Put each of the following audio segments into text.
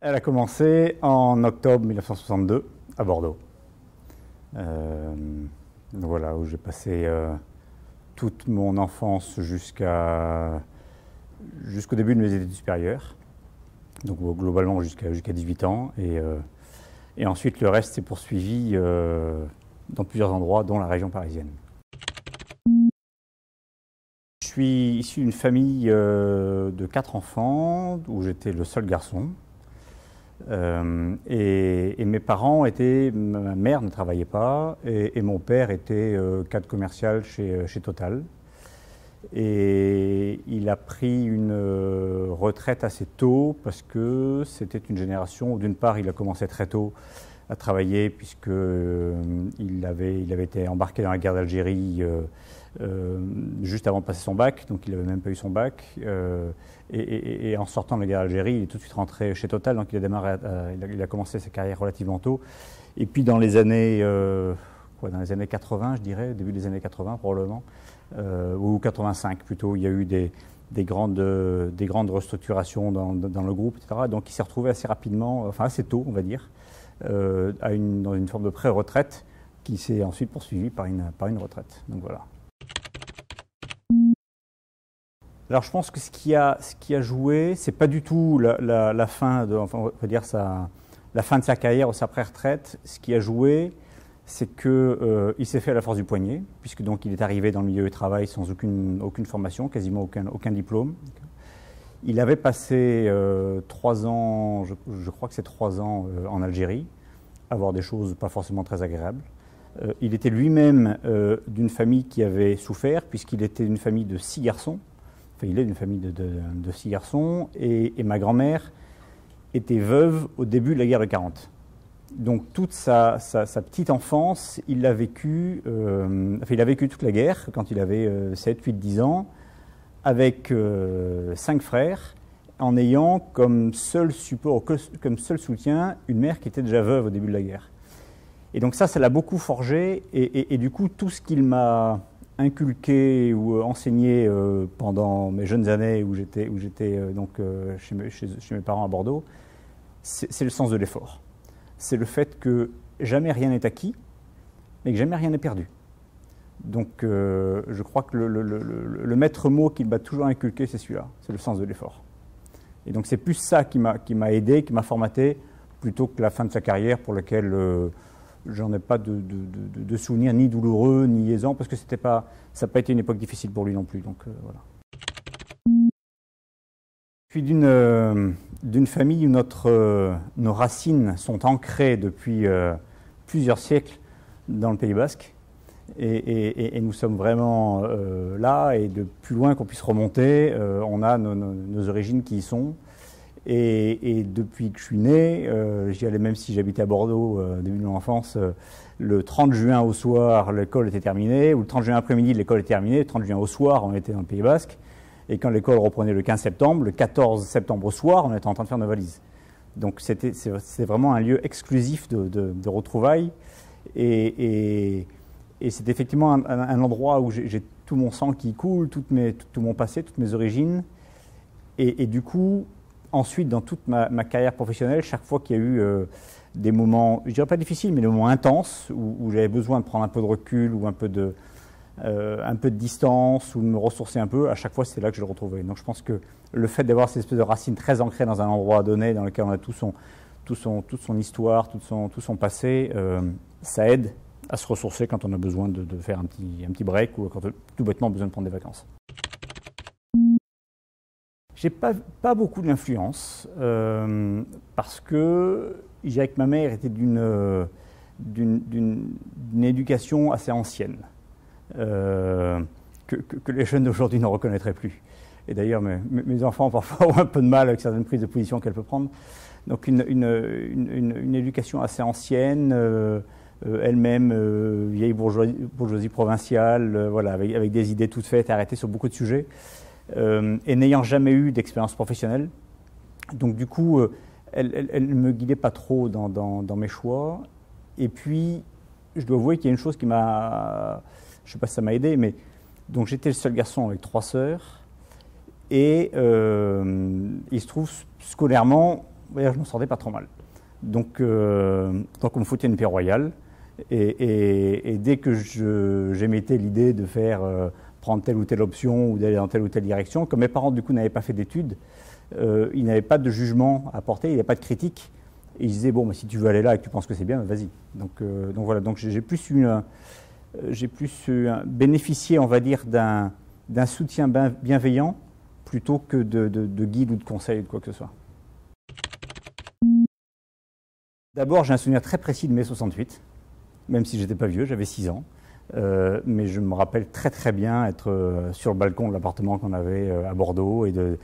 Elle a commencé en octobre 1962 à Bordeaux. Voilà, où j'ai passé toute mon enfance jusqu'au début de mes études supérieures. Donc globalement jusqu'à 18 ans. Et ensuite le reste s'est poursuivi dans plusieurs endroits, dont la région parisienne. Je suis issu d'une famille de 4 enfants, où j'étais le seul garçon. Et mes parents étaient, ma mère ne travaillait pas et mon père était cadre commercial chez Total. Et il a pris une retraite assez tôt parce que c'était une génération où d'une part il a commencé très tôt à travailler puisqu'il avait été embarqué dans la guerre d'Algérie juste avant de passer son bac, donc il n'avait même pas eu son bac. Et en sortant de la guerre d'Algérie, il est tout de suite rentré chez Total, donc il a commencé sa carrière relativement tôt. Et puis dans les années 80, je dirais, début des années 80 probablement, ou 85 plutôt, il y a eu des grandes restructurations dans le groupe, etc. Donc il s'est retrouvé assez rapidement, enfin assez tôt on va dire, dans une forme de pré-retraite qui s'est ensuite poursuivie par une retraite. Donc voilà. Alors je pense que ce qui a joué, c'est pas du tout la fin de, enfin, on va dire la fin de sa carrière ou sa pré-retraite. Ce qui a joué, c'est qu'il s'est fait à la force du poignet, puisque donc il est arrivé dans le milieu du travail sans aucune formation, quasiment aucun diplôme. Il avait passé 3 ans, je crois que c'est 3 ans en Algérie, à voir des choses pas forcément très agréables. Il était lui-même d'une famille qui avait souffert, puisqu'il était d'une famille de 6 garçons. Enfin, il est d'une famille de 6 garçons, et ma grand-mère était veuve au début de la guerre de 40. Donc toute sa petite enfance, il l'a vécu, il a vécu toute la guerre quand il avait 7, 8, 10 ans, avec 5 frères, en ayant comme seul support, comme seul soutien, une mère qui était déjà veuve au début de la guerre. Et donc ça l'a beaucoup forgé, et du coup tout ce qu'il m'a inculqué ou enseigné pendant mes jeunes années où j'étais chez mes parents à Bordeaux, c'est le sens de l'effort. C'est le fait que jamais rien n'est acquis, mais que jamais rien n'est perdu. Donc je crois que le maître mot qu'il m'a toujours inculqué, c'est celui-là, c'est le sens de l'effort. Et donc c'est plus ça qui m'a aidé, qui m'a formaté, plutôt que la fin de sa carrière pour laquelle j'en ai pas de souvenirs ni douloureux, ni aisants, parce que ça n'a pas été une époque difficile pour lui non plus. Donc voilà. Je suis d'une famille où nos racines sont ancrées depuis plusieurs siècles dans le Pays Basque. Et nous sommes vraiment là, et de plus loin qu'on puisse remonter, on a nos origines qui y sont. Et depuis que je suis né, j'y allais même si j'habitais à Bordeaux début de mon enfance, le 30 juin au soir, l'école était terminée, ou le 30 juin après-midi, l'école était terminée, le 30 juin au soir, on était dans le Pays Basque, et quand l'école reprenait le 15 septembre, le 14 septembre au soir, on était en train de faire nos valises. Donc c'est vraiment un lieu exclusif de retrouvailles, et c'est effectivement un endroit où j'ai tout mon sang qui coule, tout mon passé, toutes mes origines, et du coup, ensuite, dans toute ma carrière professionnelle, chaque fois qu'il y a eu des moments, je dirais pas difficiles, mais des moments intenses, où j'avais besoin de prendre un peu de recul, ou un peu de distance, ou de me ressourcer un peu, à chaque fois, c'est là que je le retrouvais. Donc je pense que le fait d'avoir cette espèce de racine très ancrée dans un endroit donné, dans lequel on a toute son histoire, tout son passé, ça aide à se ressourcer quand on a besoin de faire un petit break, ou quand on a tout bêtement besoin de prendre des vacances. J'ai pas beaucoup d'influence parce que je dirais que ma mère était d'une éducation assez ancienne que les jeunes d'aujourd'hui ne reconnaîtraient plus. Et d'ailleurs, mes enfants parfois ont un peu de mal avec certaines prises de position qu'elle peut prendre. Donc une éducation assez ancienne, elle-même vieille bourgeoisie provinciale, voilà, avec des idées toutes faites, arrêtées sur beaucoup de sujets. Et n'ayant jamais eu d'expérience professionnelle. Donc du coup, elle ne me guidait pas trop dans mes choix. Et puis, je dois avouer qu'il y a une chose qui m'a... Je ne sais pas si ça m'a aidé, mais... Donc j'étais le seul garçon avec 3 sœurs. Et il se trouve, scolairement, je m'en sortais pas trop mal. Donc on me foutait une paix royale. Et dès que j'émettais l'idée de prendre telle ou telle option ou d'aller dans telle ou telle direction, comme mes parents du coup n'avaient pas fait d'études, ils n'avaient pas de jugement à porter, il n'y avait pas de critique. Et ils disaient, bon, si tu veux aller là et que tu penses que c'est bien, vas-y. Donc voilà, donc j'ai plus bénéficié, on va dire, d'un soutien bienveillant plutôt que de guide ou de conseil ou de quoi que ce soit. D'abord, j'ai un souvenir très précis de mai 68, même si j'étais pas vieux, j'avais 6 ans. Mais je me rappelle très très bien être sur le balcon de l'appartement qu'on avait à Bordeaux et de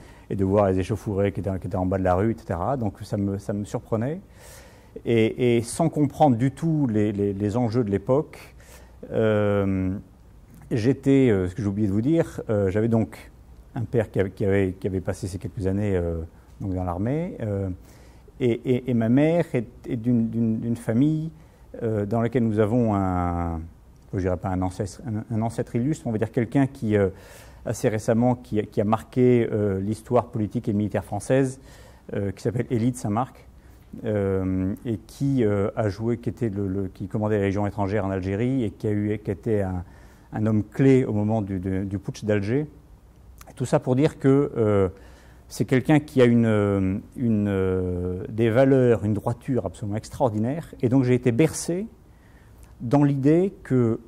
voir les échauffourées qui étaient en bas de la rue, etc. Donc ça me surprenait. Et sans comprendre du tout les enjeux de l'époque, j'étais, ce que j'ai oublié de vous dire, j'avais donc un père qui avait passé ces quelques années donc dans l'armée, et ma mère est d'une famille dans laquelle nous avons je dirais pas un ancêtre illustre, on va dire quelqu'un qui, assez récemment, qui a marqué l'histoire politique et militaire française, qui s'appelle Élie de Saint-Marc, et qui a joué, qui commandait la Légion étrangère en Algérie et qui a été un homme clé au moment du putsch d'Alger. Tout ça pour dire que c'est quelqu'un qui a des valeurs, une droiture absolument extraordinaire, et donc j'ai été bercé dans l'idée que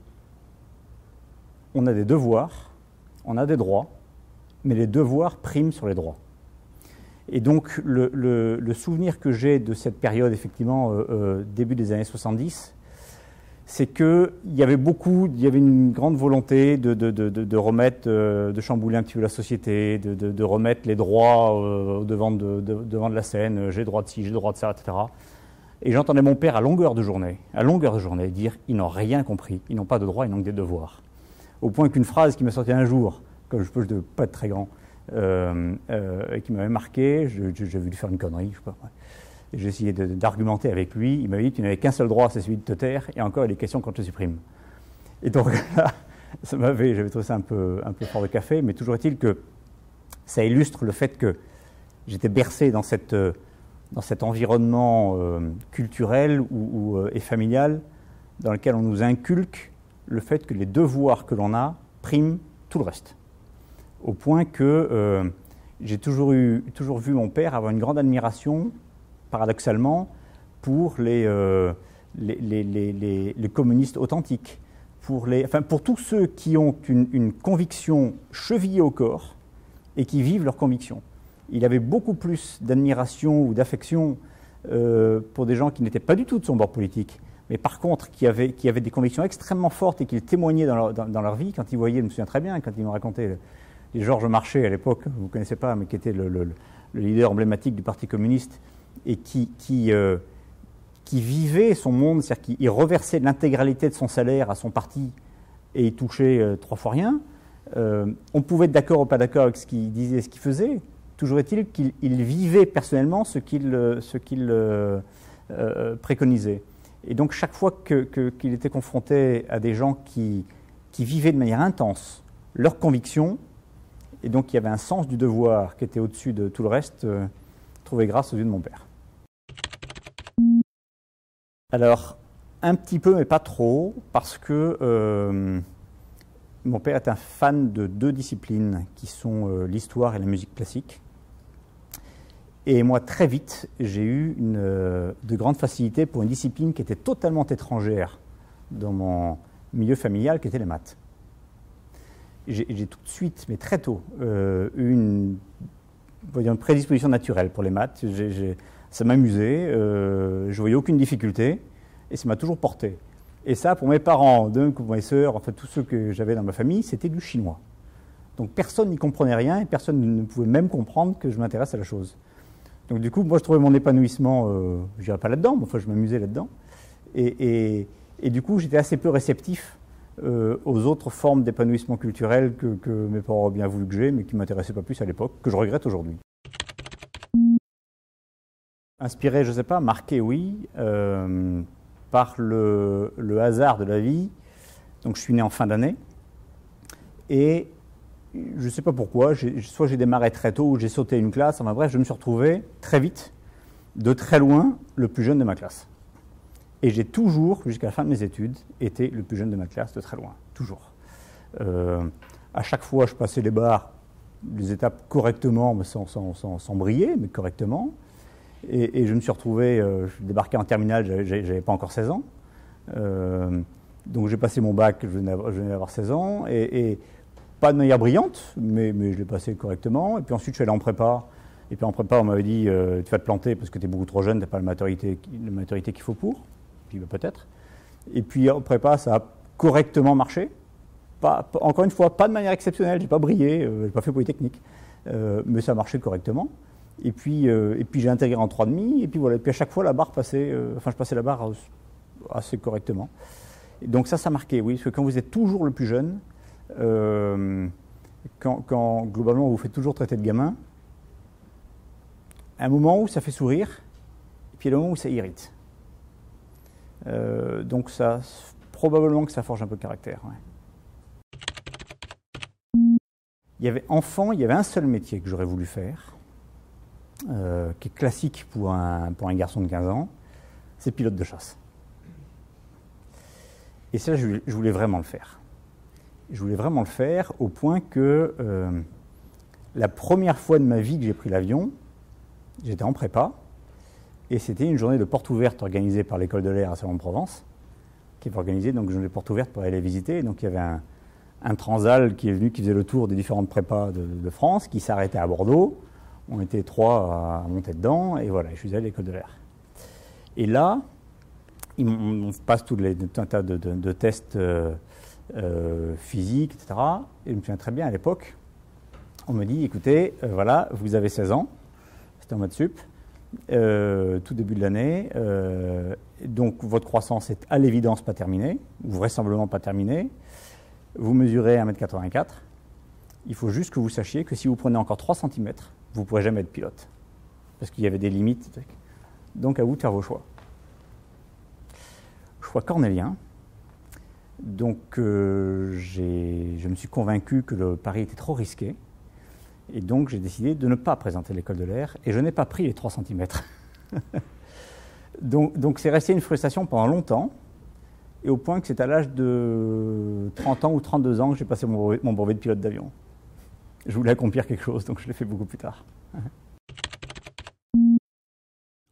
on a des devoirs, on a des droits, mais les devoirs priment sur les droits. Et donc le souvenir que j'ai de cette période, effectivement, début des années 70, c'est qu'il y avait une grande volonté de remettre, de chambouler un petit peu la société, de remettre les droits devant de la scène, j'ai le droit de ci, j'ai le droit de ça, etc. Et j'entendais mon père à longueur de journée dire « ils n'ont rien compris, ils n'ont pas de droits, ils n'ont que des devoirs ». Au point qu'une phrase qui m'est sortie un jour, comme je peux pas être très grand, et qui m'avait marqué, j'ai voulu faire une connerie, je sais pas. J'ai essayé d'argumenter avec lui, il m'avait dit « tu n'avais qu'un seul droit, c'est celui de te taire, et encore il est question qu'on te supprime ». Et donc là, j'avais trouvé ça un peu fort de café, mais toujours est-il que ça illustre le fait que j'étais bercé dans cet environnement culturel et familial dans lequel on nous inculque le fait que les devoirs que l'on a priment tout le reste. Au point que j'ai toujours vu mon père avoir une grande admiration, paradoxalement, pour les communistes authentiques, pour tous ceux qui ont une conviction chevillée au corps et qui vivent leur conviction. Il avait beaucoup plus d'admiration ou d'affection pour des gens qui n'étaient pas du tout de son bord politique, mais par contre qui avaient des convictions extrêmement fortes et qui le témoignaient dans leur vie. Quand ils voyaient, je me souviens très bien, quand ils me racontaient les Georges Marchais à l'époque, vous ne connaissez pas, mais qui était le leader emblématique du Parti communiste, et qui vivait son monde, c'est-à-dire qu'il reversait l'intégralité de son salaire à son parti et il touchait 3 fois rien. On pouvait être d'accord ou pas d'accord avec ce qu'il disait et ce qu'il faisait. Toujours est-il qu'il vivait personnellement ce qu'il préconisait. Et donc chaque fois qu'il était confronté à des gens qui vivaient de manière intense leurs convictions, et donc il y avait un sens du devoir qui était au-dessus de tout le reste, trouvait grâce aux yeux de mon père. Alors, un petit peu, mais pas trop, parce que mon père est un fan de 2 disciplines qui sont l'histoire et la musique classique. Et moi, très vite, j'ai eu de grandes facilités pour une discipline qui était totalement étrangère dans mon milieu familial, qui était les maths. J'ai tout de suite, mais très tôt, eu une prédisposition naturelle pour les maths. Ça m'amusait, je voyais aucune difficulté, et ça m'a toujours porté. Et ça, pour mes parents, pour mes sœurs, enfin tous ceux que j'avais dans ma famille, c'était du chinois. Donc personne n'y comprenait rien, et personne ne pouvait même comprendre que je m'intéresse à la chose. Donc du coup, moi je trouvais mon épanouissement, je dirais pas là-dedans, mais enfin je m'amusais là-dedans. Et du coup, j'étais assez peu réceptif aux autres formes d'épanouissement culturel que mes parents ont bien voulu que j'ai, mais qui ne m'intéressaient pas plus à l'époque, que je regrette aujourd'hui. Inspiré, je ne sais pas, marqué, oui, par le hasard de la vie. Donc je suis né en fin d'année, et je ne sais pas pourquoi, soit j'ai démarré très tôt, ou j'ai sauté une classe, enfin bref, je me suis retrouvé très vite de très loin, le plus jeune de ma classe. Et j'ai toujours, jusqu'à la fin de mes études, été le plus jeune de ma classe, de très loin, toujours. À chaque fois, je passais les étapes correctement, mais sans briller, mais correctement. Et je me suis retrouvé, je débarquais en terminale, j'avais pas encore 16 ans. Donc j'ai passé mon bac, je venais d'avoir 16 ans, et pas de manière brillante, mais je l'ai passé correctement. Et puis ensuite, je suis allé en prépa. Et puis en prépa, on m'avait dit, tu vas te planter parce que tu es beaucoup trop jeune, tu n'as pas la maturité qu'il faut pour. Puis peut-être. Et puis en prépa, ça a correctement marché. Encore une fois, pas de manière exceptionnelle, j'ai pas brillé, j'ai pas fait Polytechnique, mais ça a marché correctement. Et puis j'ai intégré en 3,5, et puis voilà. Et puis à chaque fois, la barre passait, je passais la barre assez correctement. Et donc ça a marqué, oui, parce que quand vous êtes toujours le plus jeune, quand globalement vous faites toujours traiter de gamin, un moment où ça fait sourire, et puis le moment où ça irrite. Donc ça, probablement que ça forge un peu le caractère. Ouais. Il y avait un seul métier que j'aurais voulu faire, qui est classique pour un garçon de 15 ans, c'est pilote de chasse. Et ça, je voulais vraiment le faire. Je voulais vraiment le faire au point que la première fois de ma vie que j'ai pris l'avion, j'étais en prépa, et c'était une journée de porte ouverte organisée par l'école de l'air à Salon-de-Provence, qui avait organisé donc une journée de porte ouverte pour aller visiter. Donc il y avait un transal qui est venu, qui faisait le tour des différentes prépas de France, qui s'arrêtait à Bordeaux. On était 3 à monter dedans, et voilà, je suis allé à l'école de l'air. Et là, on passe tout un tas de tests physiques, etc. Et je me souviens très bien, à l'époque, on me dit, écoutez, voilà, vous avez 16 ans, c'était en maths sup, tout début de l'année, donc votre croissance est à l'évidence pas terminée, ou vraisemblablement pas terminée, vous mesurez 1,84 m, il faut juste que vous sachiez que si vous prenez encore 3 cm, vous ne pourrez jamais être pilote, parce qu'il y avait des limites, donc à vous de faire vos choix. Choix cornélien, donc je me suis convaincu que le pari était trop risqué, et donc j'ai décidé de ne pas présenter l'école de l'air, et je n'ai pas pris les 3 cm. donc c'est resté une frustration pendant longtemps, et au point que c'est à l'âge de 30 ans ou 32 ans que j'ai passé mon brevet de pilote d'avion. Je voulais accomplir quelque chose, donc je l'ai fait beaucoup plus tard.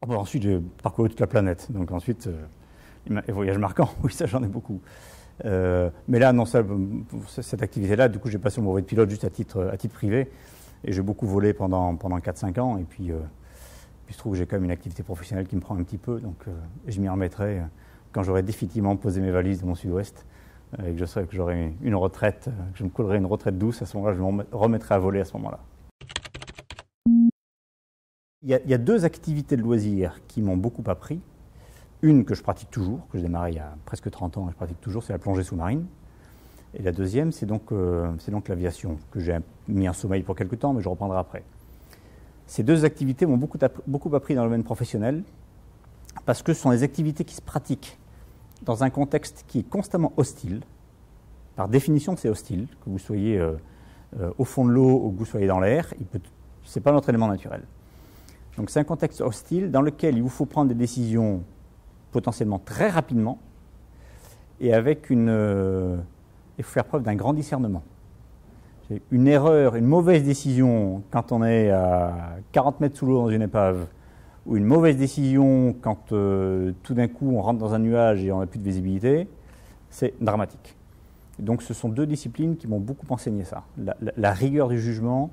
Bon, ensuite, j'ai parcouru toute la planète, donc ensuite, les voyages marquants, oui, ça j'en ai beaucoup. Mais là, non, cette activité-là, du coup, j'ai passé mon brevet de pilote juste à titre privé, et j'ai beaucoup volé pendant 4-5 ans, et puis je trouve que j'ai quand même une activité professionnelle qui me prend un petit peu, donc je m'y remettrai quand j'aurai définitivement posé mes valises de mon sud-ouest, et que je saurai que j'aurai une retraite, que je me collerai une retraite douce, à ce moment-là, je me remettrai à voler à ce moment-là. Il y a 2 activités de loisirs qui m'ont beaucoup appris. Une que je pratique toujours, que j'ai démarré il y a presque 30 ans et je pratique toujours, c'est la plongée sous-marine. Et la deuxième, c'est donc l'aviation, que j'ai mis en sommeil pour quelques temps, mais je reprendrai après. Ces 2 activités m'ont beaucoup appris dans le domaine professionnel, parce que ce sont des activités qui se pratiquent dans un contexte qui est constamment hostile. Par définition, c'est hostile, que vous soyez au fond de l'eau ou que vous soyez dans l'air, ce n'est pas notre élément naturel. Donc c'est un contexte hostile dans lequel il vous faut prendre des décisions potentiellement très rapidement, et avec il faut faire preuve d'un grand discernement. Une erreur, une mauvaise décision quand on est à 40 mètres sous l'eau dans une épave, ou une mauvaise décision quand tout d'un coup on rentre dans un nuage et on n'a plus de visibilité, c'est dramatique. Donc ce sont 2 disciplines qui m'ont beaucoup enseigné ça, la rigueur du jugement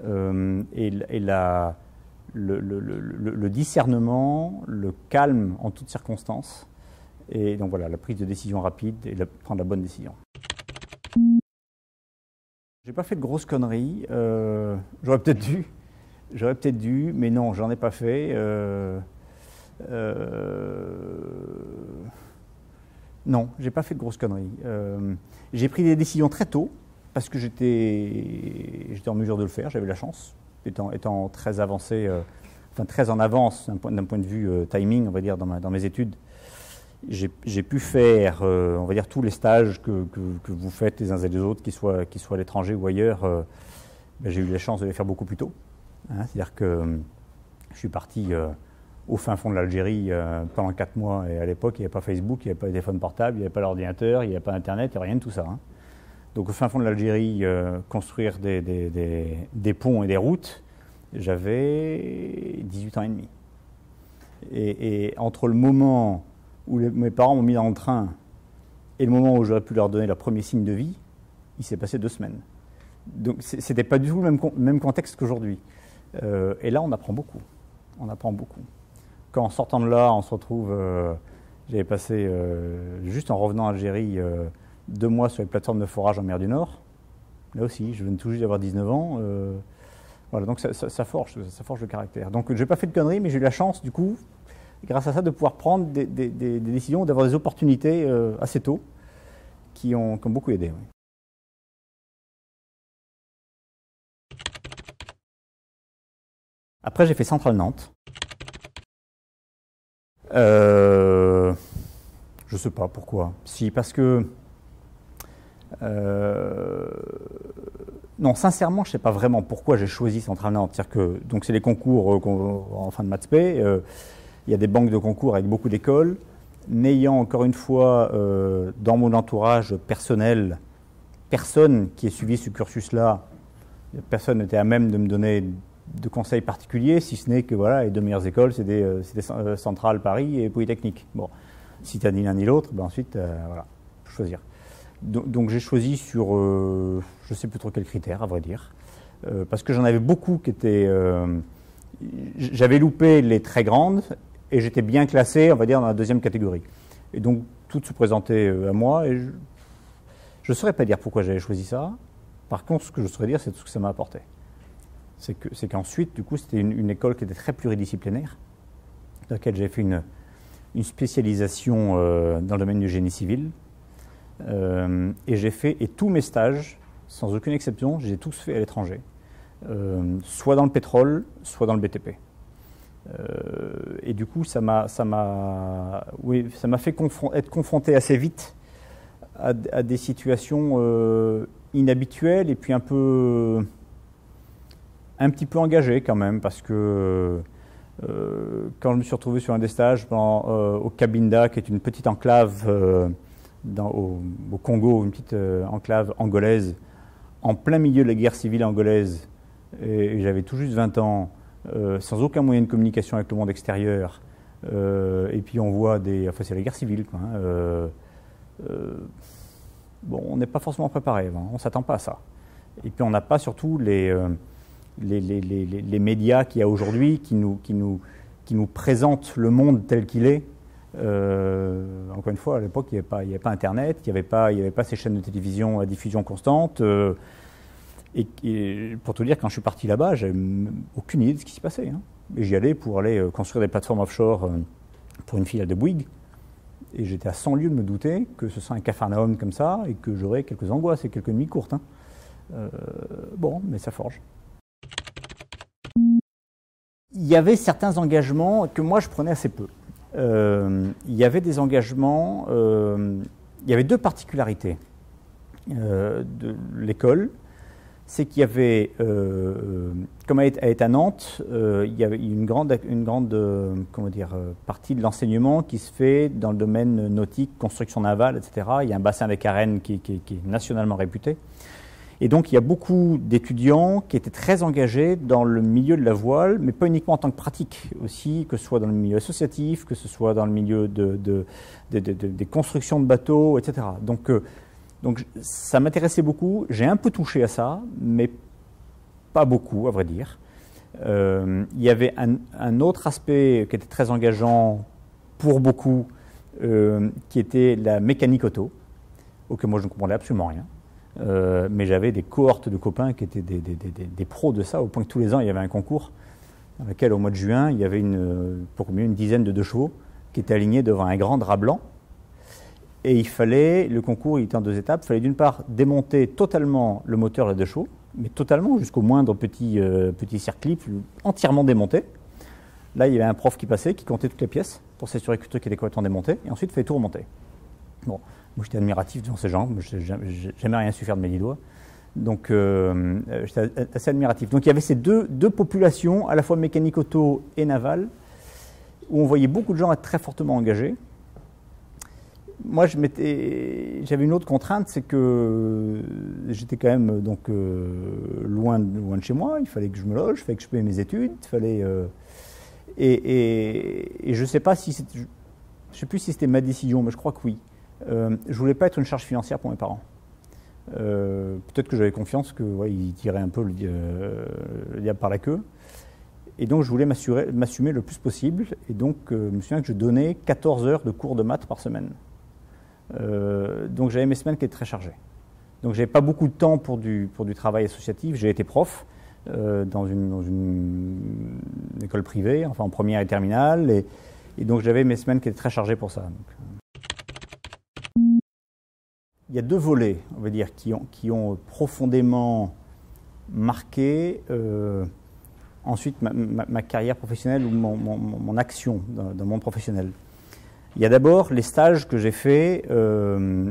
et le discernement, le calme en toutes circonstances, et donc voilà, la prise de décision rapide et prendre la bonne décision. J'ai pas fait de grosses conneries, j'aurais peut-être dû, mais non, j'en ai pas fait. Non, j'ai pas fait de grosses conneries. J'ai pris des décisions très tôt, parce que j'étais en mesure de le faire, j'avais la chance. Étant très avancé, très en avance d'un point de vue timing, on va dire, dans mes études, j'ai pu faire, on va dire, tous les stages que vous faites les uns et les autres, qu'ils soient à l'étranger ou ailleurs. J'ai eu la chance de les faire beaucoup plus tôt. Hein, c'est-à-dire que je suis parti au fin fond de l'Algérie pendant 4 mois. Et à l'époque, il n'y avait pas Facebook, il n'y avait pas de téléphone portable, il n'y avait pas d'ordinateur, il n'y avait pas Internet, il n'y avait rien de tout ça. Hein. Donc au fin fond de l'Algérie, construire des ponts et des routes, j'avais 18 ans et demi. Et entre le moment où mes parents m'ont mis dans le train et le moment où j'aurais pu leur donner leur premier signe de vie, il s'est passé 2 semaines. Donc c'était pas du tout le même contexte qu'aujourd'hui. Et là, on apprend beaucoup. On apprend beaucoup. Quand en sortant de là, on se retrouve... j'avais passé, juste en revenant à Algérie, 2 mois sur les plateformes de forage en mer du Nord. Là aussi, je venais tout juste d'avoir 19 ans. Voilà, donc ça forge le caractère. Donc je n'ai pas fait de conneries, mais j'ai eu la chance, du coup, grâce à ça, de pouvoir prendre des décisions, d'avoir des opportunités assez tôt, qui ont beaucoup aidé. Oui. Après, j'ai fait Centrale Nantes. Je ne sais pas pourquoi. Si, parce que... non, sincèrement, je ne sais pas vraiment pourquoi j'ai choisi Centrale Nantes. C'est-à-dire que donc c'est les concours en fin de maths spé. Il y a des banques de concours avec beaucoup d'écoles. N'ayant encore une fois dans mon entourage personnel personne qui ait suivi ce cursus-là, personne n'était à même de me donner de conseils particuliers, si ce n'est que voilà, les 2 meilleures écoles, c'était Centrale Paris et Polytechnique. Bon, si tu as ni l'un ni l'autre, ben ensuite, voilà, faut choisir. Donc j'ai choisi sur, je ne sais plus trop quels critères, à vrai dire, parce que j'en avais beaucoup qui étaient... j'avais loupé les très grandes et j'étais bien classé, on va dire, dans la 2e catégorie. Et donc tout se présentait à moi et je ne saurais pas dire pourquoi j'avais choisi ça. Par contre, ce que je saurais dire, c'est tout ce que ça m'a apporté. C'est qu'ensuite, du coup, c'était une école qui était très pluridisciplinaire, dans laquelle j'avais fait une spécialisation dans le domaine du génie civil. Et tous mes stages, sans aucune exception, j'ai tous fait à l'étranger, soit dans le pétrole, soit dans le BTP. Et du coup, ça m'a fait être confronté assez vite à des situations inhabituelles et puis un petit peu engagées quand même, parce que quand je me suis retrouvé sur un des stages au Cabinda, qui est une petite enclave au Congo, une petite enclave angolaise, en plein milieu de la guerre civile angolaise, et j'avais tout juste 20 ans, sans aucun moyen de communication avec le monde extérieur, et puis on voit enfin c'est la guerre civile, quoi, hein, bon, on n'est pas forcément préparé, hein, on ne s'attend pas à ça. Et puis on n'a pas surtout les médias qu'il y a aujourd'hui qui nous présentent le monde tel qu'il est. Encore une fois, à l'époque, il n'y avait pas Internet, il n'y avait pas ces chaînes de télévision à diffusion constante. Et pour te dire, quand je suis parti là-bas, j'avais aucune idée de ce qui s'y passait. Hein. Et j'y allais pour aller construire des plateformes offshore pour une filiale de Bouygues. Et j'étais à 100 lieues de me douter que ce soit un capharnaüm comme ça et que j'aurais quelques angoisses et quelques nuits courtes. Hein. Bon, mais ça forge. Il y avait certains engagements que moi je prenais assez peu. Il y avait des engagements, il y avait 2 particulariires de l'école. C'est qu'il y avait, comme elle est à Nantes, il y avait une grande partie de l'enseignement qui se fait dans le domaine nautique, construction navale, etc. Il y a un bassin des Carennes qui est nationalement réputé. Et donc il y a beaucoup d'étudiants qui étaient très engagés dans le milieu de la voile, mais pas uniquement en tant que pratique, aussi, que ce soit dans le milieu associatif, que ce soit dans le milieu des constructions de bateaux, etc. Donc ça m'intéressait beaucoup, j'ai un peu touché à ça, mais pas beaucoup, à vrai dire. Il y avait un autre aspect qui était très engageant pour beaucoup, qui était la mécanique auto, auquel moi je ne comprenais absolument rien. Mais j'avais des cohortes de copains qui étaient des pros de ça, au point que tous les ans il y avait un concours dans lequel au mois de juin il y avait une dizaine de 2 chevaux qui étaient alignés devant un grand drap blanc. Et le concours il était en 2 étapes. Il fallait d'une part démonter totalement le moteur de la 2 chevaux, mais totalement jusqu'au moindre petit circlip, entièrement démonté. Là il y avait un prof qui passait, qui comptait toutes les pièces pour s'assurer que le truc était complètement démonté, et ensuite il fallait tout remonter. Bon, moi j'étais admiratif devant ces gens, je n'ai jamais rien su faire de mes 10 doigts. Donc j'étais assez admiratif. Donc il y avait ces deux populations, à la fois mécanique auto et navale. où on voyait beaucoup de gens être très fortement engagés. Moi, j'avais une autre contrainte, c'est que j'étais quand même donc, loin de chez moi. Il fallait que je me loge, il fallait que je paye mes études, il fallait, et je ne sais pas si je sais plus si c'était ma décision, mais je crois que oui. Je voulais pas être une charge financière pour mes parents. Peut-être que j'avais confiance qu'ils tiraient un peu le diable par la queue. Et donc, je voulais m'assumer le plus possible. Et donc, je me souviens que je donnais 14 heures de cours de maths par semaine. Donc, j'avais mes semaines qui étaient très chargées. Donc, je n'avais pas beaucoup de temps pour du travail associatif. J'ai été prof dans une école privée, enfin en première et terminale. Et donc, j'avais mes semaines qui étaient très chargées pour ça. Il y a deux volets, on va dire, qui ont profondément marqué ensuite ma carrière professionnelle ou mon action dans le monde professionnel. Il y a d'abord les stages que j'ai faits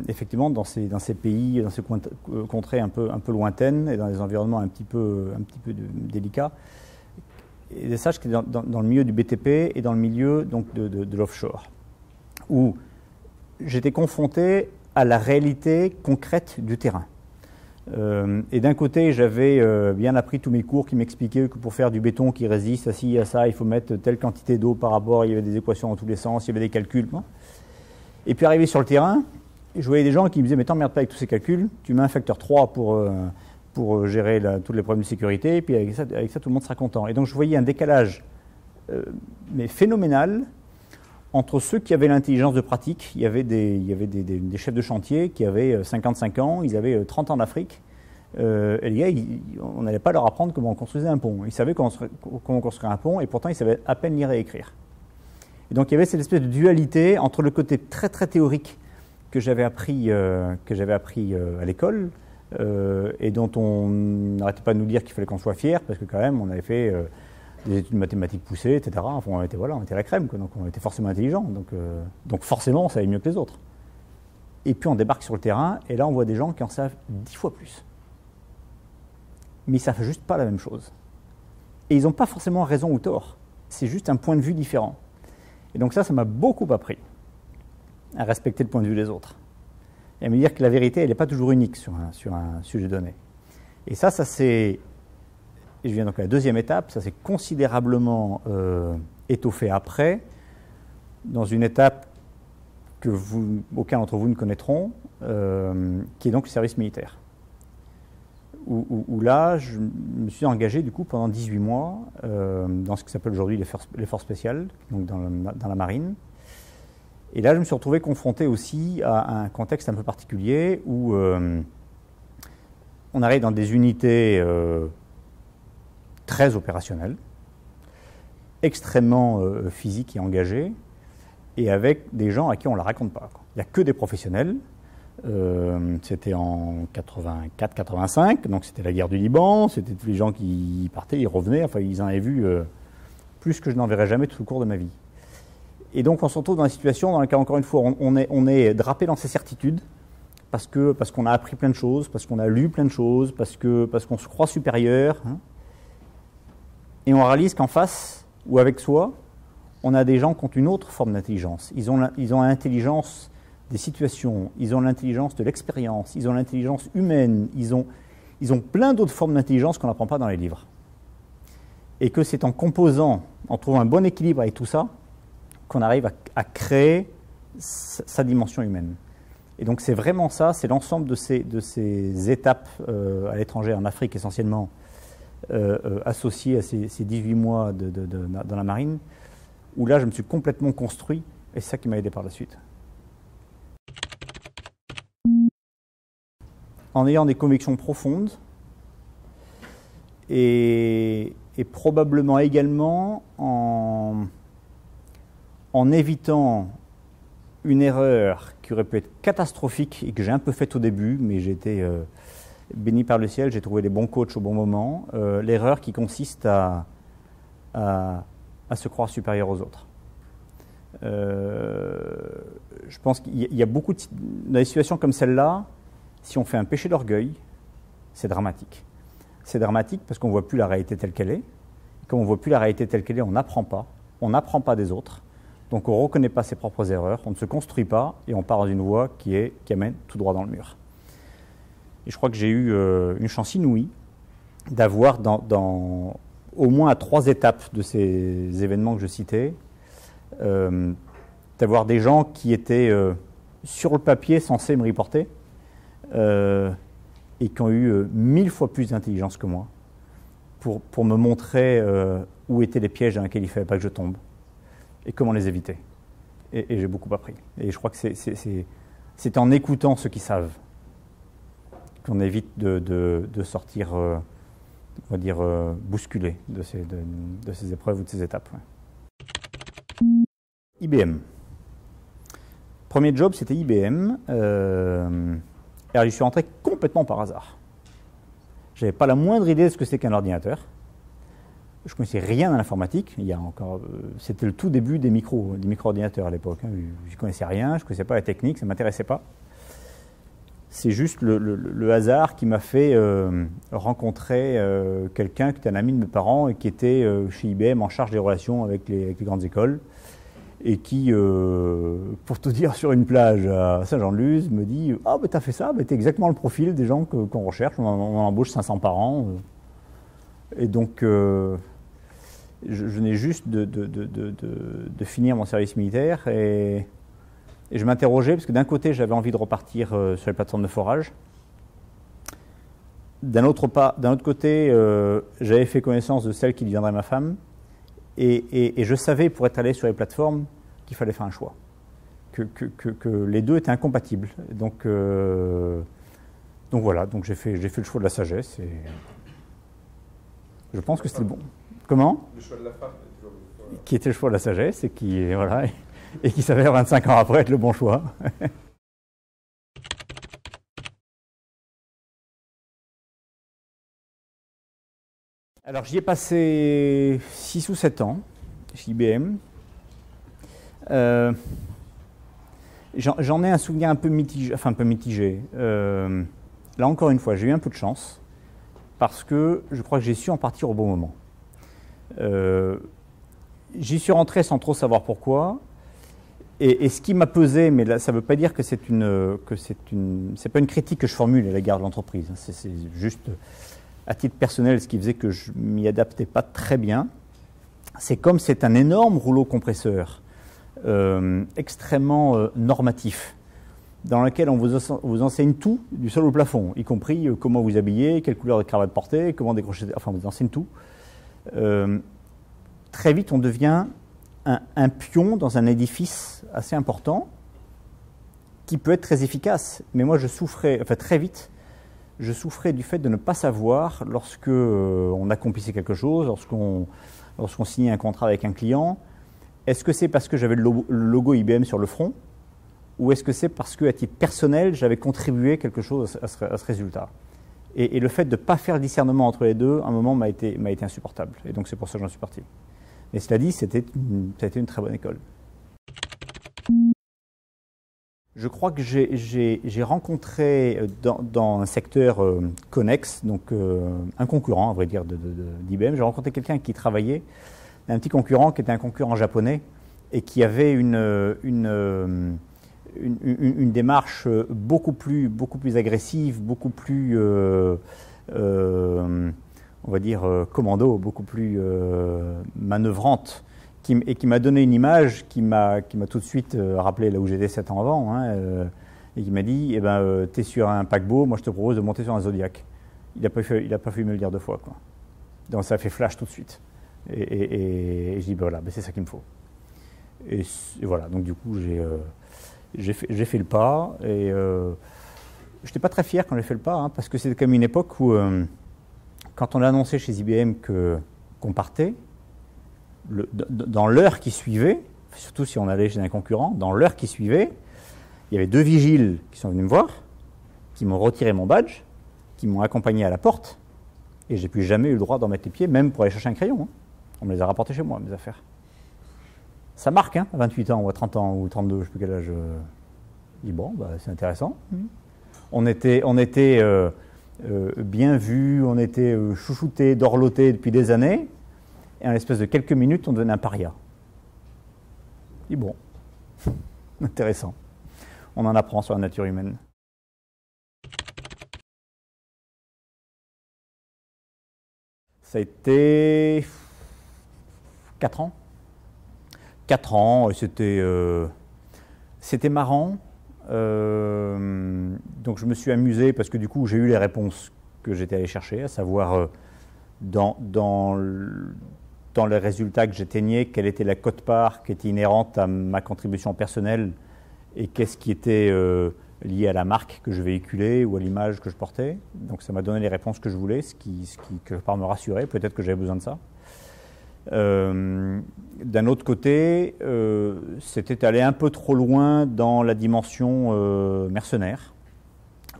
effectivement dans ces pays, dans ces contrées un peu lointaines et dans des environnements un petit peu délicats. Et des stages qui étaient dans le milieu du BTP et dans le milieu donc, de l'offshore, où j'étais confronté à la réalité concrète du terrain. Et d'un côté, j'avais bien appris tous mes cours qui m'expliquaient que pour faire du béton qui résiste à ci, à ça, il faut mettre telle quantité d'eau par rapport, il y avait des équations dans tous les sens, il y avait des calculs. Et puis arrivé sur le terrain, je voyais des gens qui me disaient « mais t'emmerdes pas avec tous ces calculs, tu mets un facteur 3 pour gérer tous les problèmes de sécurité, et puis avec ça, tout le monde sera content ». Et donc je voyais un décalage mais phénoménal entre ceux qui avaient l'intelligence de pratique. Il y avait des chefs de chantier qui avaient 55 ans, ils avaient 30 ans d'Afrique, et les gars, on n'allait pas leur apprendre comment on construisait un pont. Ils savaient comment construire un pont, et pourtant ils savaient à peine lire et écrire. Et donc il y avait cette espèce de dualité entre le côté très très théorique que j'avais appris à l'école, et dont on n'arrêtait pas de nous dire qu'il fallait qu'on soit fiers, parce que quand même on avait fait des études mathématiques poussées, etc. Enfin, on était la crème, quoi. Donc on était forcément intelligents, donc forcément on savait mieux que les autres. Et puis on débarque sur le terrain, et là on voit des gens qui en savent 10 fois plus. Mais ils ne savent juste pas la même chose. Et ils n'ont pas forcément raison ou tort, c'est juste un point de vue différent. Et donc ça m'a beaucoup appris à respecter le point de vue des autres. Et à me dire que la vérité, elle n'est pas toujours unique sur un sujet donné. Et ça c'est... Et je viens donc à la deuxième étape, ça s'est considérablement étoffé après, dans une étape que aucun d'entre vous ne connaîtront, qui est donc le service militaire. Où là, je me suis engagé du coup pendant 18 mois dans ce qui s'appelle aujourd'hui les forces spéciales, donc dans la marine. Et là, je me suis retrouvé confronté aussi à un contexte un peu particulier où on arrive dans des unités très opérationnelles, extrêmement physiques et engagées, et avec des gens à qui on ne la raconte pas. Il n'y a que des professionnels. C'était en 84-85, donc c'était la guerre du Liban, c'était tous les gens qui partaient, ils revenaient, enfin ils en avaient vu plus que je n'en verrai jamais tout au cours de ma vie. Et donc on se retrouve dans une situation dans laquelle, encore une fois, on est drapé dans ses certitudes, parce qu'on a appris plein de choses, parce qu'on a lu plein de choses, parce qu'on se croit supérieur, hein, et on réalise qu'en face, ou avec soi, on a des gens qui ont une autre forme d'intelligence. Ils ont l'intelligence des situations, ils ont l'intelligence de l'expérience, ils ont l'intelligence humaine, ils ont plein d'autres formes d'intelligence qu'on n'apprend pas dans les livres. Et que c'est en composant, en trouvant un bon équilibre avec tout ça, qu'on arrive à créer sa dimension humaine. Et donc c'est vraiment ça, c'est l'ensemble de ces étapes à l'étranger, en Afrique essentiellement, associées à ces 18 mois dans la marine, où là je me suis complètement construit, et c'est ça qui m'a aidé par la suite. En ayant des convictions profondes et probablement également en évitant une erreur qui aurait pu être catastrophique et que j'ai un peu faite au début, mais j'ai été béni par le ciel, j'ai trouvé les bons coachs au bon moment, l'erreur qui consiste à se croire supérieur aux autres. Je pense qu'il y a beaucoup dans des situations comme celle-là, si on fait un péché d'orgueil, c'est dramatique. C'est dramatique parce qu'on ne voit plus la réalité telle qu'elle est. Comme on ne voit plus la réalité telle qu'elle est, on n'apprend pas des autres. Donc on ne reconnaît pas ses propres erreurs, on ne se construit pas et on part dans une voie qui amène tout droit dans le mur. Et je crois que j'ai eu une chance inouïe d'avoir au moins à 3 étapes de ces événements que je citais, d'avoir des gens qui étaient sur le papier censés me reporter et qui ont eu 1000 fois plus d'intelligence que moi pour me montrer où étaient les pièges dans lesquels il ne fallait pas que je tombe et comment les éviter. Et j'ai beaucoup appris. Et je crois que c'est en écoutant ceux qui savent qu'on évite de sortir, on va dire, bousculé de ces épreuves ou de ces étapes. Ouais. IBM. Premier job, c'était IBM. Alors, j'y suis rentré complètement par hasard. Je n'avais pas la moindre idée de ce que c'était qu'un ordinateur. Je ne connaissais rien à l'informatique. C'était le tout début des micro-ordinateurs à l'époque. Hein. Je ne connaissais rien, je ne connaissais pas la technique, ça ne m'intéressait pas. C'est juste le hasard qui m'a fait rencontrer quelqu'un qui était un ami de mes parents et qui était chez IBM en charge des relations avec les grandes écoles. Et qui, pour te dire, sur une plage à Saint-Jean-de-Luz, me dit « Ah, ben t'as fait ça, ben t'es exactement le profil des gens qu'on recherche, on en embauche 500 par an. » Et donc, je venais juste de finir mon service militaire et je m'interrogeais, parce que d'un côté, j'avais envie de repartir sur les plateformes de forage. D'un autre côté, j'avais fait connaissance de celle qui deviendrait ma femme. Et je savais, pour être allé sur les plateformes, qu'il fallait faire un choix, que les deux étaient incompatibles. Donc voilà, donc j'ai fait le choix de la sagesse et je pense que c'était le bon. Comment ? Le choix de la femme. Qui était le choix de la sagesse et qui s'avère 25 ans après être le bon choix. Alors j'y ai passé 6 ou 7 ans chez IBM. J'en ai un souvenir un peu mitigé. Là encore une fois, j'ai eu un peu de chance parce que je crois que j'ai su en partir au bon moment. J'y suis rentré sans trop savoir pourquoi. Et ce qui m'a pesé, mais là, ça ne veut pas dire que c'est pas une critique que je formule à l'égard de l'entreprise. C'est juste, à titre personnel, ce qui faisait que je m'y adaptais pas très bien. C'est comme c'est un énorme rouleau compresseur, extrêmement normatif, dans lequel on vous enseigne tout, du sol au plafond, y compris comment vous habiller, quelle couleur de cravate porter, comment décrocher, enfin on vous enseigne tout. Très vite, on devient un pion dans un édifice assez important qui peut être très efficace. Mais moi, très vite, je souffrais du fait de ne pas savoir lorsque on accomplissait quelque chose, lorsqu'on signait un contrat avec un client. Est-ce que c'est parce que j'avais le logo IBM sur le front ou est-ce que c'est parce qu'à titre personnel, j'avais contribué quelque chose à ce résultat? Et le fait de ne pas faire le discernement entre les deux, à un moment, m'a été insupportable. Et donc, c'est pour ça que j'en suis parti. Mais cela dit, ça a été une très bonne école. Je crois que j'ai rencontré dans un secteur connexe, donc un concurrent, à vrai dire, d'IBM, j'ai rencontré quelqu'un qui travaillait, un petit concurrent qui était un concurrent japonais et qui avait une démarche beaucoup plus agressive, beaucoup plus, on va dire, commando, beaucoup plus manœuvrante, et qui m'a donné une image qui m'a tout de suite rappelé là où j'étais 7 ans avant, hein, et qui m'a dit, eh ben, t'es sur un paquebot, moi je te propose de monter sur un Zodiac. Il n'a pas fallu me le dire 2 fois, quoi. Donc ça a fait flash tout de suite. Et je dis, ben voilà, ben c'est ça qu'il me faut. Et voilà, donc du coup, j'ai fait le pas, et je n'étais pas très fier quand j'ai fait le pas, hein, parce que c'était comme une époque où, quand on a annoncé chez IBM qu'on partait, dans l'heure qui suivait, surtout si on allait chez un concurrent, dans l'heure qui suivait, il y avait 2 vigiles qui sont venus me voir, qui m'ont retiré mon badge, qui m'ont accompagné à la porte, et j'ai plus jamais eu le droit d'en mettre les pieds, même pour aller chercher un crayon. Hein. On me les a rapportés chez moi, mes affaires. Ça marque, hein, à 28 ans, ou à 30 ans, ou 32, je ne sais plus quel âge. Je dis, bon, bah, c'est intéressant. On était bien vus, on était chouchoutés, dorlotés depuis des années, et en l'espace de quelques minutes, on devenait un paria. Je dis bon, intéressant. On en apprend sur la nature humaine. Ça a été 4 ans. 4 ans, c'était marrant. Donc je me suis amusé parce que du coup j'ai eu les réponses que j'étais allé chercher, à savoir dans les résultats que j'atteignais, quelle était la quote-part qui était inhérente à ma contribution personnelle et qu'est-ce qui était lié à la marque que je véhiculais ou à l'image que je portais. Donc ça m'a donné les réponses que je voulais, ce qui quelque part me rassurait, peut-être que j'avais besoin de ça. D'un autre côté, c'était aller un peu trop loin dans la dimension mercenaire,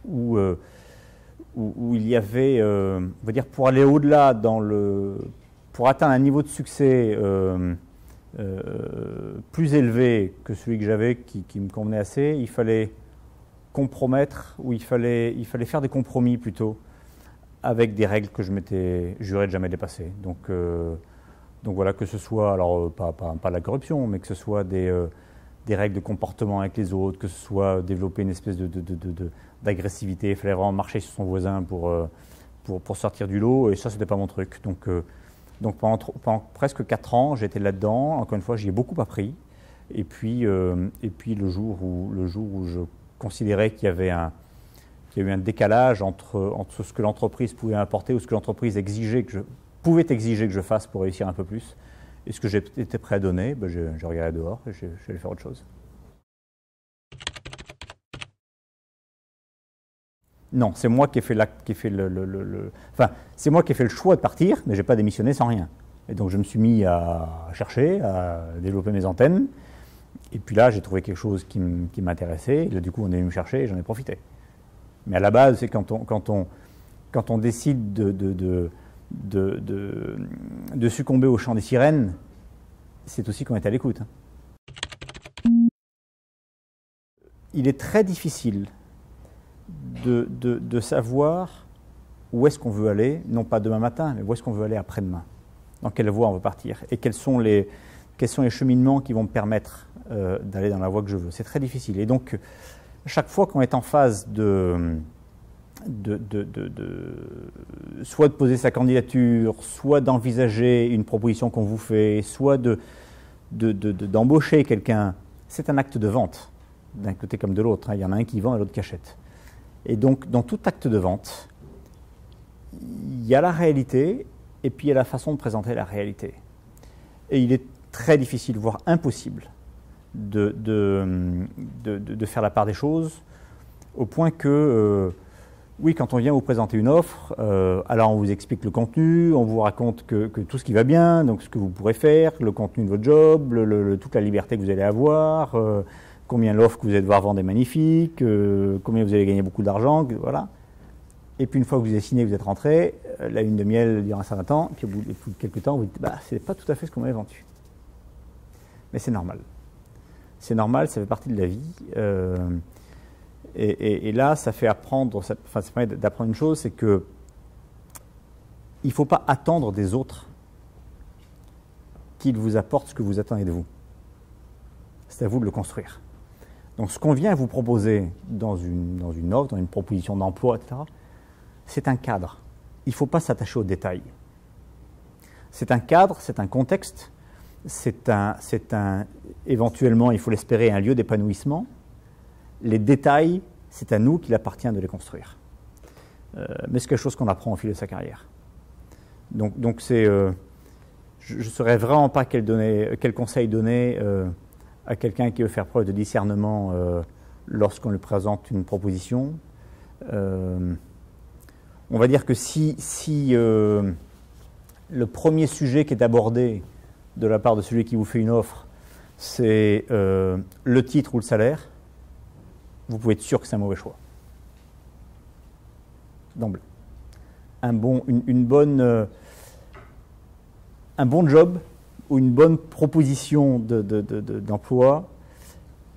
où il y avait, on va dire, pour aller au-delà pour atteindre un niveau de succès plus élevé que celui que j'avais, qui me convenait assez, il fallait compromettre, ou il fallait faire des compromis plutôt, avec des règles que je m'étais juré de jamais dépasser. Donc voilà, que ce soit, alors pas la corruption, mais que ce soit des règles de comportement avec les autres, que ce soit développer une espèce d'agressivité, il fallait vraiment marcher sur son voisin pour sortir du lot, et ça, c'était pas mon truc. Donc pendant presque 4 ans, j'étais là-dedans. Encore une fois, j'y ai beaucoup appris. Et puis le jour où je considérais qu'il y avait qu'il y a eu un décalage entre ce que l'entreprise pouvait apporter ou ce que l'entreprise pouvait exiger que je fasse pour réussir un peu plus, et ce que j'étais prêt à donner, je regardais dehors et je suis allé faire autre chose. Non, c'est moi qui ai fait c'est moi qui ai fait le choix de partir, mais j'ai pas démissionné sans rien. Et donc je me suis mis à chercher, à développer mes antennes, et puis là j'ai trouvé quelque chose qui m'intéressait, et là du coup on est venu me chercher et j'en ai profité. Mais à la base, c'est quand on décide de succomber au chant des sirènes, c'est aussi qu'on est à l'écoute. Il est très difficile de savoir où est-ce qu'on veut aller, non pas demain matin, mais où est-ce qu'on veut aller après-demain, dans quelle voie on veut partir, et quels sont les cheminements qui vont me permettre d'aller dans la voie que je veux. C'est très difficile. Et donc, chaque fois qu'on est en phase soit de poser sa candidature, soit d'envisager une proposition qu'on vous fait, soit d'embaucher quelqu'un, c'est un acte de vente, d'un côté comme de l'autre. Il y en a un qui vend et l'autre qui achète. Et donc, dans tout acte de vente, il y a la réalité et puis il y a la façon de présenter la réalité. Et il est très difficile, voire impossible, de faire la part des choses, au point que, oui, quand on vient vous présenter une offre, alors on vous explique le contenu, on vous raconte que tout ce qui va bien, donc ce que vous pourrez faire, le contenu de votre job, toute la liberté que vous allez avoir, combien l'offre que vous allez devoir vendre est magnifique, combien vous allez gagner beaucoup d'argent, voilà. Et puis une fois que vous avez signé, vous êtes rentré, la lune de miel dure un certain temps, puis au bout de quelques temps, vous dites, c'est pas tout à fait ce qu'on m'avait vendu. Mais c'est normal. C'est normal, ça fait partie de la vie. Et là, ça fait apprendre, ça permet d'apprendre une chose, c'est que il ne faut pas attendre des autres qu'ils vous apportent ce que vous attendez de vous. C'est à vous de le construire. Donc ce qu'on vient vous proposer dans une offre, dans une proposition d'emploi, etc., c'est un cadre. Il ne faut pas s'attacher aux détails. C'est un cadre, c'est un contexte, c'est éventuellement, il faut l'espérer, un lieu d'épanouissement. Les détails, c'est à nous qu'il appartient de les construire. Mais c'est quelque chose qu'on apprend au fil de sa carrière. Donc c'est, je ne saurais vraiment pas quel conseil donner à quelqu'un qui veut faire preuve de discernement lorsqu'on lui présente une proposition. On va dire que si le premier sujet qui est abordé de la part de celui qui vous fait une offre, c'est le titre ou le salaire, vous pouvez être sûr que c'est un mauvais choix. D'emblée. Un bon job ou une bonne proposition d'emploi,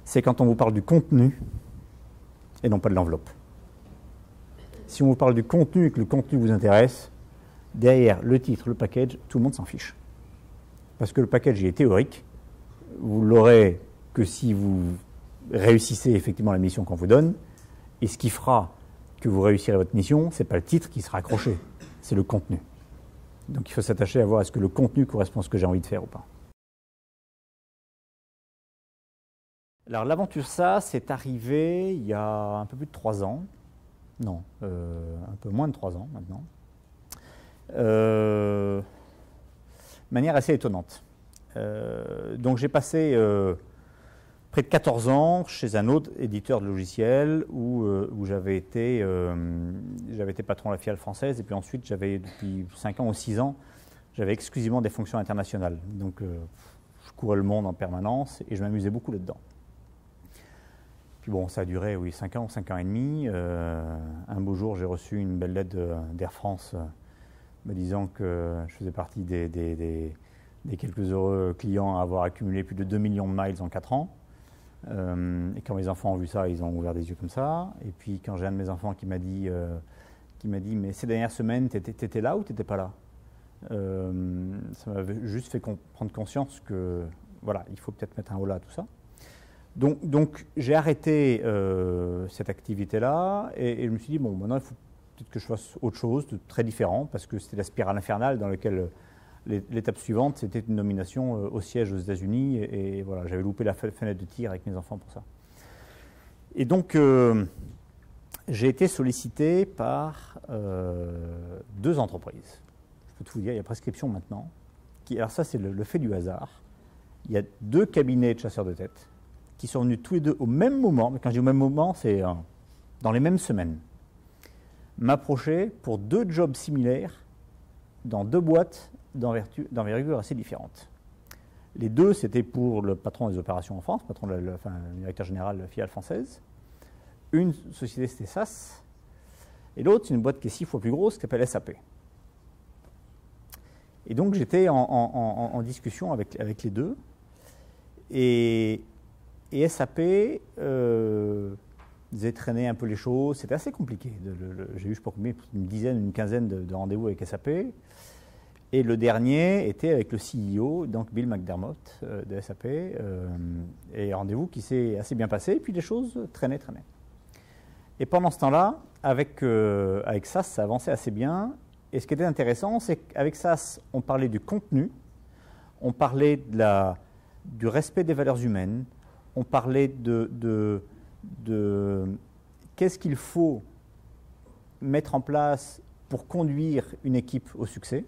c'est quand on vous parle du contenu et non pas de l'enveloppe. Si on vous parle du contenu et que le contenu vous intéresse, derrière le titre, le package, tout le monde s'en fiche. Parce que le package, il est théorique, vous l'aurez que si vous réussissez effectivement la mission qu'on vous donne. Et ce qui fera que vous réussirez votre mission, ce n'est pas le titre qui sera accroché, c'est le contenu. Donc il faut s'attacher à voir est-ce que le contenu correspond à ce que j'ai envie de faire ou pas. Alors l'aventure SAS c'est arrivé il y a un peu plus de 3 ans. Non, un peu moins de 3 ans maintenant. De manière assez étonnante. Donc j'ai passé près de 14 ans chez un autre éditeur de logiciels où j'avais été patron de la filiale française et puis ensuite j'avais depuis 5 ans ou 6 ans j'avais exclusivement des fonctions internationales. Donc je courais le monde en permanence et je m'amusais beaucoup là-dedans. Puis bon, ça a duré 5 ans et demi. Un beau jour, j'ai reçu une belle lettre d'Air France me disant que je faisais partie des quelques heureux clients à avoir accumulé plus de 2 millions de miles en 4 ans. Et quand mes enfants ont vu ça, ils ont ouvert des yeux comme ça. Et puis quand j'ai un de mes enfants qui m'a dit mais ces dernières semaines, t'étais là ou t'étais pas là? Ça m'avait juste fait prendre conscience que voilà, il faut peut-être mettre un holà à tout ça. Donc j'ai arrêté cette activité-là et je me suis dit, bon, maintenant il faut peut-être que je fasse autre chose de très différent parce que c'était la spirale infernale dans laquelle l'étape suivante, c'était une nomination au siège aux États-Unis et voilà, j'avais loupé la fenêtre de tir avec mes enfants pour ça. Et donc j'ai été sollicité par 2 entreprises. Je peux tout vous dire, il y a prescription maintenant. Alors ça, c'est le fait du hasard. Il y a 2 cabinets de chasseurs de tête qui sont venus tous les 2 au même moment, mais quand je dis au même moment, c'est dans les mêmes semaines, m'approcher pour 2 jobs similaires dans 2 boîtes d'envergure assez différentes. Les 2, c'était pour le patron des opérations en France, le directeur général de la filiale française. Une société, c'était SAS, et l'autre, c'est une boîte qui est 6 fois plus grosse, qui s'appelle SAP. Et donc, j'étais en discussion avec les 2, et SAP faisait traîner un peu les choses. C'était assez compliqué. J'ai eu, je ne sais pas combien, une dizaine, une quinzaine de rendez-vous avec SAP. Et le dernier était avec le CEO, donc Bill McDermott de SAP. Et rendez-vous qui s'est assez bien passé. Et puis les choses traînaient. Et pendant ce temps-là, avec SAS, ça avançait assez bien. Et ce qui était intéressant, c'est qu'avec SAS, on parlait du contenu, on parlait du respect des valeurs humaines, on parlait de qu'est-ce qu'il faut mettre en place pour conduire une équipe au succès.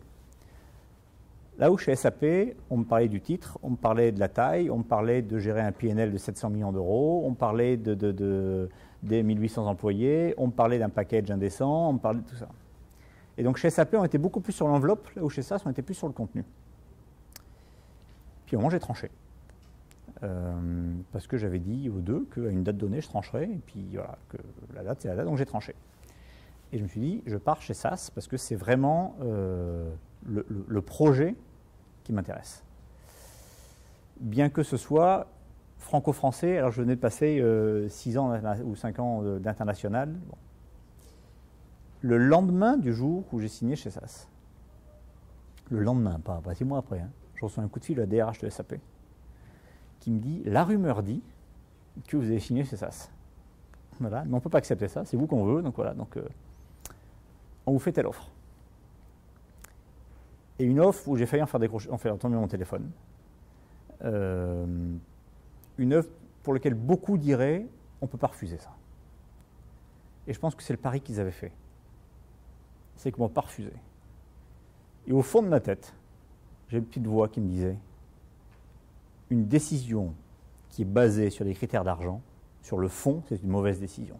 Là où chez SAP, on me parlait du titre, on me parlait de la taille, on me parlait de gérer un PNL de 700 millions d'euros, on me parlait des 1800 employés, on me parlait d'un package indécent, on me parlait de tout ça. Et donc chez SAP, on était beaucoup plus sur l'enveloppe, là où chez SAS, on était plus sur le contenu. Puis au moment, j'ai tranché. Parce que j'avais dit aux 2 qu'à une date donnée, je trancherais, et puis voilà, que la date, c'est la date, donc j'ai tranché. Et je me suis dit, je pars chez SAS, parce que c'est vraiment le projet qui m'intéresse. Bien que ce soit franco-français, alors je venais de passer 6 ans ou 5 ans d'international. Bon. Le lendemain du jour où j'ai signé chez SAS, le lendemain, pas 6 mois après, je reçois un coup de fil de la DRH de SAP qui me dit, la rumeur dit que vous avez signé chez SAS. Voilà, mais on ne peut pas accepter ça, c'est vous qu'on veut, donc voilà, on vous fait telle offre. Et une offre où j'ai failli en faire tomber mon téléphone. Une offre pour laquelle beaucoup diraient, on ne peut pas refuser ça. Et je pense que c'est le pari qu'ils avaient fait. C'est qu'ils ne m'ont pas refusé. Et au fond de ma tête, j'ai une petite voix qui me disait, une décision qui est basée sur des critères d'argent, sur le fond, c'est une mauvaise décision.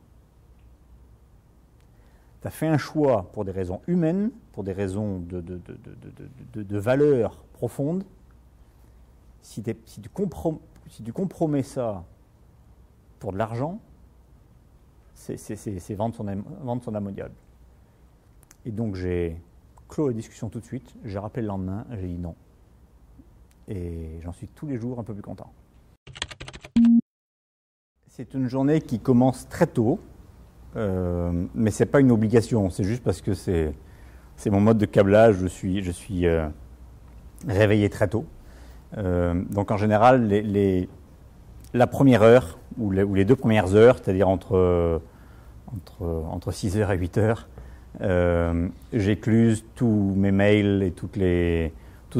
Tu as fait un choix pour des raisons humaines, pour des raisons de valeurs profondes. Si tu compromets ça pour de l'argent, c'est vendre son âme au diable. Et donc j'ai clos la discussion tout de suite, j'ai rappelé le lendemain, j'ai dit non. Et j'en suis tous les jours un peu plus content. C'est une journée qui commence très tôt, mais ce n'est pas une obligation, c'est juste parce que c'est mon mode de câblage, je suis réveillé très tôt. Donc en général, la première heure, ou les 2 premières heures, c'est-à-dire entre 6 heures et 8 heures, j'écluse tous mes mails et tout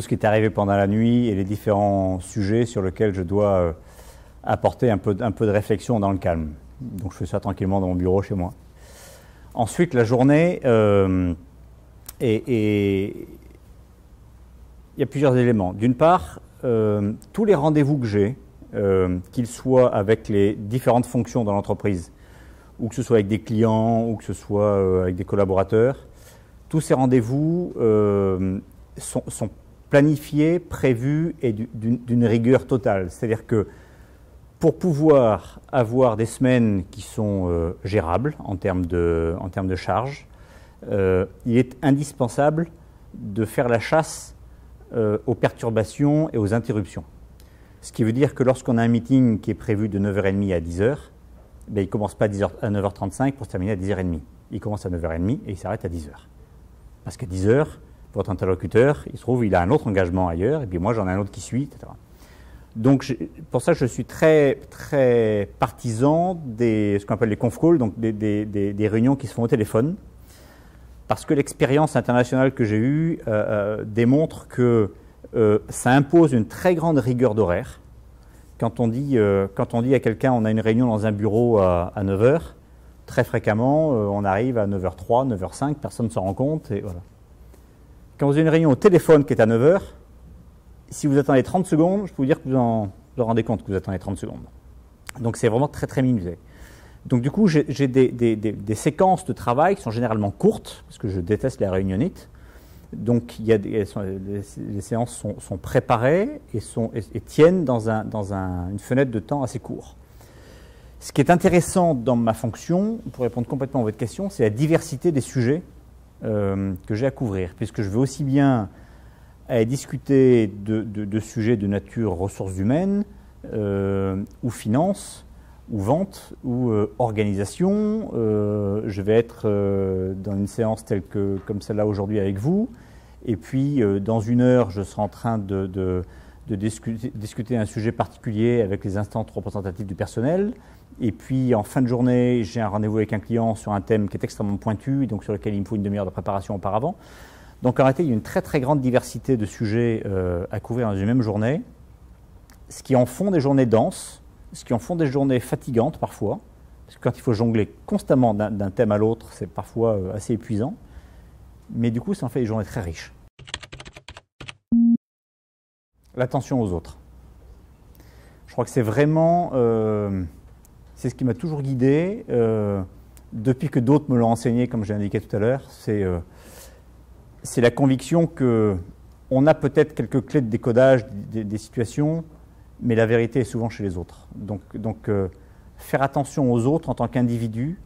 ce qui est arrivé pendant la nuit et les différents sujets sur lesquels je dois apporter un peu de réflexion dans le calme. Donc je fais ça tranquillement dans mon bureau chez moi. Ensuite, la journée, il y a plusieurs éléments. D'une part, tous les rendez-vous que j'ai, qu'ils soient avec les différentes fonctions dans l'entreprise, ou que ce soit avec des clients, ou que ce soit avec des collaborateurs, tous ces rendez-vous sont planifiés, prévus et d'une rigueur totale. C'est-à-dire que pour pouvoir avoir des semaines qui sont gérables en termes de charge, il est indispensable de faire la chasse aux perturbations et aux interruptions. Ce qui veut dire que lorsqu'on a un meeting qui est prévu de 9h30 à 10h, ben, il ne commence pas à 9h35 pour se terminer à 10h30. Il commence à 9h30 et il s'arrête à 10h. Parce qu'à 10h, votre interlocuteur, il se trouve, il a un autre engagement ailleurs, et puis moi j'en ai un autre qui suit, etc. Donc pour ça, je suis très, très partisan de ce qu'on appelle les conf calls, donc des réunions qui se font au téléphone, parce que l'expérience internationale que j'ai eue démontre que ça impose une très grande rigueur d'horaire. Quand on dit à quelqu'un on a une réunion dans un bureau à 9h, très fréquemment on arrive à 9h03, 9h05, personne ne s'en rend compte. Et voilà. Quand vous avez une réunion au téléphone qui est à 9h, si vous attendez 30 secondes, je peux vous dire que vous en rendez compte que vous attendez 30 secondes. Donc c'est vraiment très très minutieux. Donc du coup, j'ai des séquences de travail qui sont généralement courtes, parce que je déteste les réunionites. Donc les séances sont préparées et tiennent dans une fenêtre de temps assez courte. Ce qui est intéressant dans ma fonction, pour répondre complètement à votre question, c'est la diversité des sujets que j'ai à couvrir, puisque je veux aussi bien discuter de sujets de nature ressources humaines ou finances, ou vente, ou organisation. Je vais être dans une séance comme celle-là aujourd'hui avec vous. Et puis, dans 1 heure, je serai en train de discuter un sujet particulier avec les instances représentatives du personnel. Et puis, en fin de journée, j'ai un rendez-vous avec un client sur un thème qui est extrêmement pointu, et donc sur lequel il me faut une demi-heure de préparation auparavant. Donc, en réalité, il y a une très, très grande diversité de sujets à couvrir dans une même journée, ce qui en font des journées denses, ce qui en font des journées fatigantes parfois, parce que quand il faut jongler constamment d'un thème à l'autre, c'est parfois assez épuisant. Mais du coup, ça en fait des journées très riches. L'attention aux autres. Je crois que c'est vraiment, c'est ce qui m'a toujours guidé, depuis que d'autres me l'ont enseigné, comme j'ai indiqué tout à l'heure. C'est la conviction qu'on a peut-être quelques clés de décodage des situations, mais la vérité est souvent chez les autres. Donc faire attention aux autres en tant qu'individu,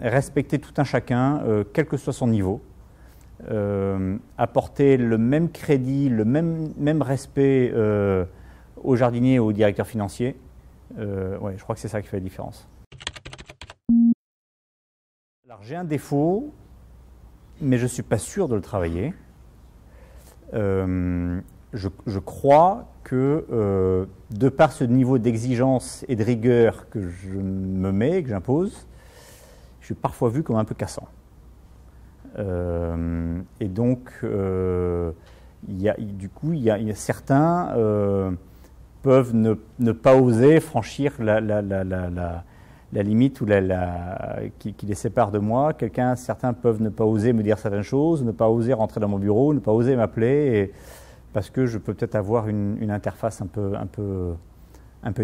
respecter tout un chacun, quel que soit son niveau, apporter le même crédit, le même respect aux jardiniers et aux directeurs financiers. Ouais, je crois que c'est ça qui fait la différence. Alors j'ai un défaut, mais je ne suis pas sûr de le travailler. Je crois que, de par ce niveau d'exigence et de rigueur que je me mets, que j'impose, je suis parfois vu comme un peu cassant. Et donc, du coup, il y a certains peuvent ne pas oser franchir la limite ou qui les sépare de moi. Certains peuvent ne pas oser me dire certaines choses, ne pas oser rentrer dans mon bureau, ne pas oser m'appeler, parce que je peux peut-être avoir une interface un peu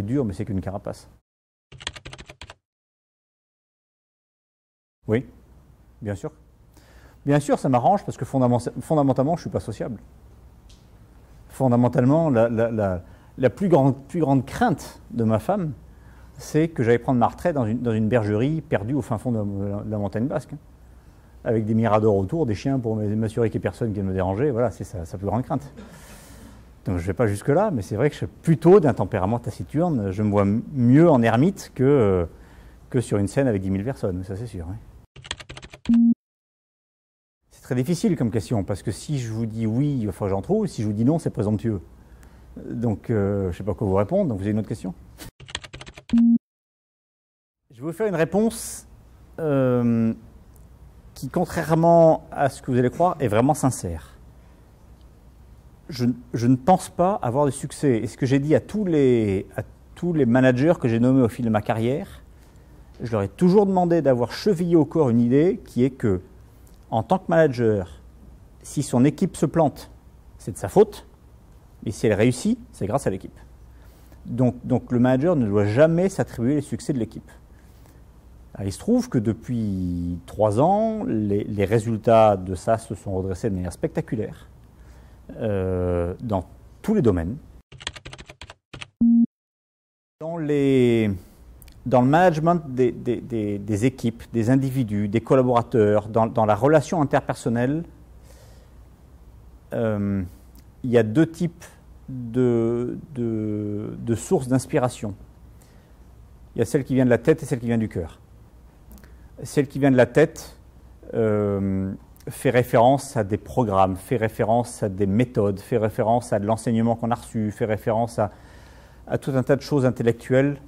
dure, mais c'est qu'une carapace. Oui, bien sûr. Bien sûr, ça m'arrange parce que fondamentalement, je ne suis pas sociable. Fondamentalement, la plus grande crainte de ma femme, c'est que j'allais prendre ma retraite dans une bergerie perdue au fin fond de la montagne basque, avec des miradors autour, des chiens pour m'assurer qu'il n'y ait personne qui vienne me déranger. Voilà, c'est sa plus grande crainte. Donc je ne vais pas jusque-là, mais c'est vrai que je suis plutôt d'un tempérament taciturne. Je me vois mieux en ermite que sur une scène avec 10 000 personnes, ça c'est sûr. Oui. C'est très difficile comme question, parce que si je vous dis oui, il va falloir que j'en trouve, si je vous dis non, c'est présomptueux. Donc, je ne sais pas quoi vous répondre. Donc, vous avez une autre question? Je vais vous faire une réponse qui, contrairement à ce que vous allez croire, est vraiment sincère. Je ne pense pas avoir de succès. Et ce que j'ai dit à tous les managers que j'ai nommés au fil de ma carrière, je leur ai toujours demandé d'avoir chevillé au corps une idée qui est que, en tant que manager, si son équipe se plante, c'est de sa faute, et si elle réussit, c'est grâce à l'équipe. Donc le manager ne doit jamais s'attribuer les succès de l'équipe. Il se trouve que depuis 3 ans, les résultats de ça se sont redressés de manière spectaculaire dans tous les domaines. Dans le management des équipes, des individus, des collaborateurs, dans la relation interpersonnelle, il y a 2 types de sources d'inspiration. Il y a celle qui vient de la tête et celle qui vient du cœur. Celle qui vient de la tête fait référence à des programmes, fait référence à des méthodes, fait référence à de l'enseignement qu'on a reçu, fait référence à tout un tas de choses intellectuelles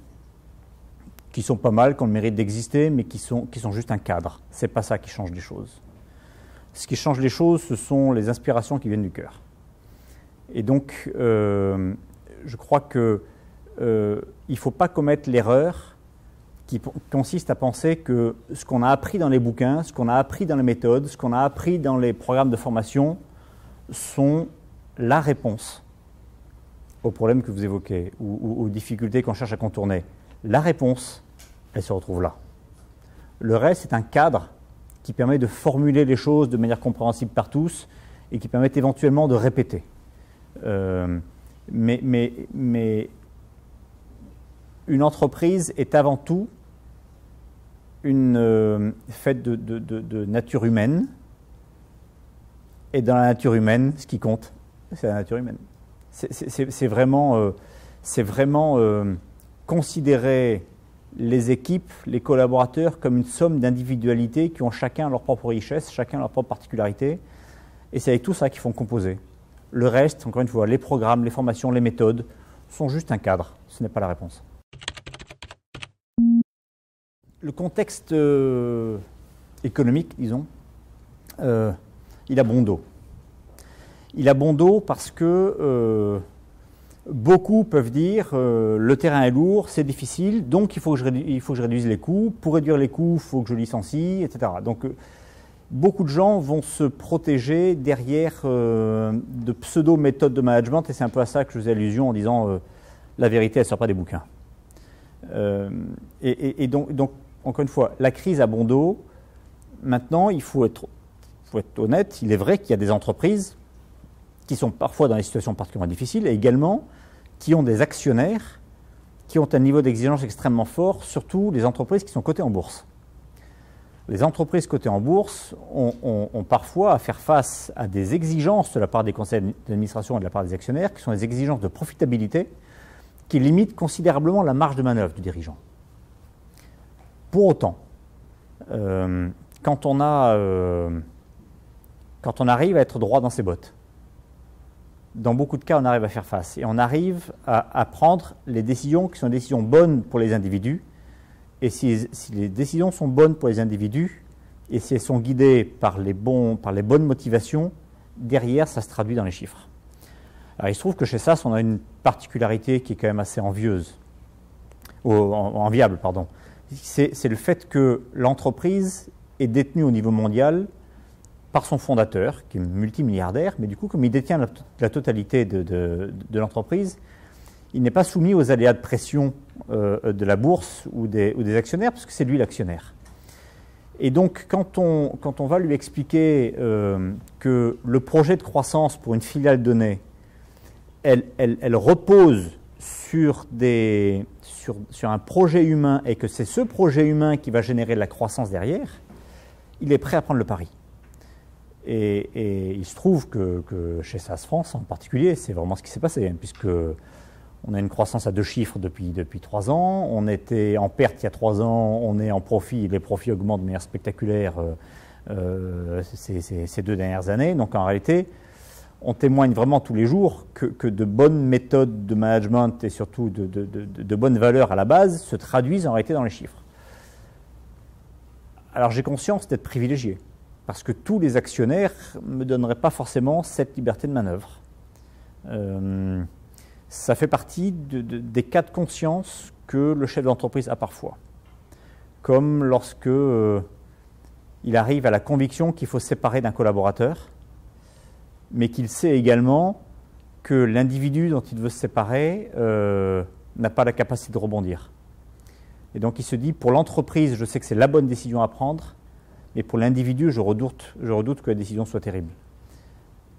qui sont pas mal, qui ont le mérite d'exister, mais qui sont juste un cadre. C'est pas ça qui change les choses. Ce qui change les choses, ce sont les inspirations qui viennent du cœur. Et donc, je crois qu'il ne faut pas commettre l'erreur qui consiste à penser que ce qu'on a appris dans les bouquins, ce qu'on a appris dans les méthodes, ce qu'on a appris dans les programmes de formation sont la réponse aux problèmes que vous évoquez ou aux difficultés qu'on cherche à contourner. La réponse, elle se retrouve là. Le reste, c'est un cadre qui permet de formuler les choses de manière compréhensible par tous et qui permet éventuellement de répéter. Mais une entreprise est avant tout faite de nature humaine. Et dans la nature humaine, ce qui compte, c'est la nature humaine. C'est vraiment considérer les équipes, les collaborateurs comme une somme d'individualités qui ont chacun leur propre richesse, chacun leur propre particularité. Et c'est avec tout ça qu'ils font composer. Le reste, encore une fois, les programmes, les formations, les méthodes, sont juste un cadre. Ce n'est pas la réponse. Le contexte économique, disons, il a bon dos. Il a bon dos parce que beaucoup peuvent dire le terrain est lourd, c'est difficile, donc il faut que je réduise les coûts. Pour réduire les coûts, il faut que je licencie, etc. Donc beaucoup de gens vont se protéger derrière de pseudo-méthodes de management, et c'est un peu à ça que je faisais allusion en disant la vérité, elle ne sort pas des bouquins. Donc, encore une fois, la crise a bon dos. Maintenant, il faut être honnête, il est vrai qu'il y a des entreprises qui sont parfois dans des situations particulièrement difficiles et également qui ont des actionnaires qui ont un niveau d'exigence extrêmement fort, surtout les entreprises qui sont cotées en bourse. Les entreprises cotées en bourse ont parfois à faire face à des exigences de la part des conseils d'administration et de la part des actionnaires qui sont des exigences de profitabilité qui limitent considérablement la marge de manœuvre du dirigeant. Pour autant, quand on arrive à être droit dans ses bottes, dans beaucoup de cas, on arrive à faire face et on arrive à prendre les décisions qui sont des décisions bonnes pour les individus. Et si les décisions sont bonnes pour les individus et si elles sont guidées par les bonnes motivations, derrière, ça se traduit dans les chiffres. Alors, il se trouve que chez SAS, on a une particularité qui est quand même assez enviable. C'est le fait que l'entreprise est détenue au niveau mondial par son fondateur, qui est multimilliardaire, mais du coup, comme il détient la totalité de l'entreprise, il n'est pas soumis aux aléas de pression de la bourse ou des actionnaires, parce que c'est lui l'actionnaire. Et donc, quand on va lui expliquer que le projet de croissance pour une filiale donnée, elle repose sur un projet humain et que c'est ce projet humain qui va générer de la croissance derrière, il est prêt à prendre le pari. Et il se trouve que chez SAS France en particulier, c'est vraiment ce qui s'est passé, puisque on a une croissance à 2 chiffres depuis 3 ans, on était en perte il y a 3 ans, on est en profit, les profits augmentent de manière spectaculaire ces 2 dernières années. Donc en réalité, on témoigne vraiment tous les jours que de bonnes méthodes de management et surtout de bonnes valeurs à la base se traduisent en réalité dans les chiffres. Alors j'ai conscience d'être privilégié, parce que tous les actionnaires ne me donneraient pas forcément cette liberté de manœuvre. Ça fait partie des cas de conscience que le chef d'entreprise a parfois. Comme lorsque il arrive à la conviction qu'il faut se séparer d'un collaborateur, mais qu'il sait également que l'individu dont il veut se séparer n'a pas la capacité de rebondir. Et donc il se dit, pour l'entreprise, je sais que c'est la bonne décision à prendre, mais pour l'individu, je redoute que la décision soit terrible.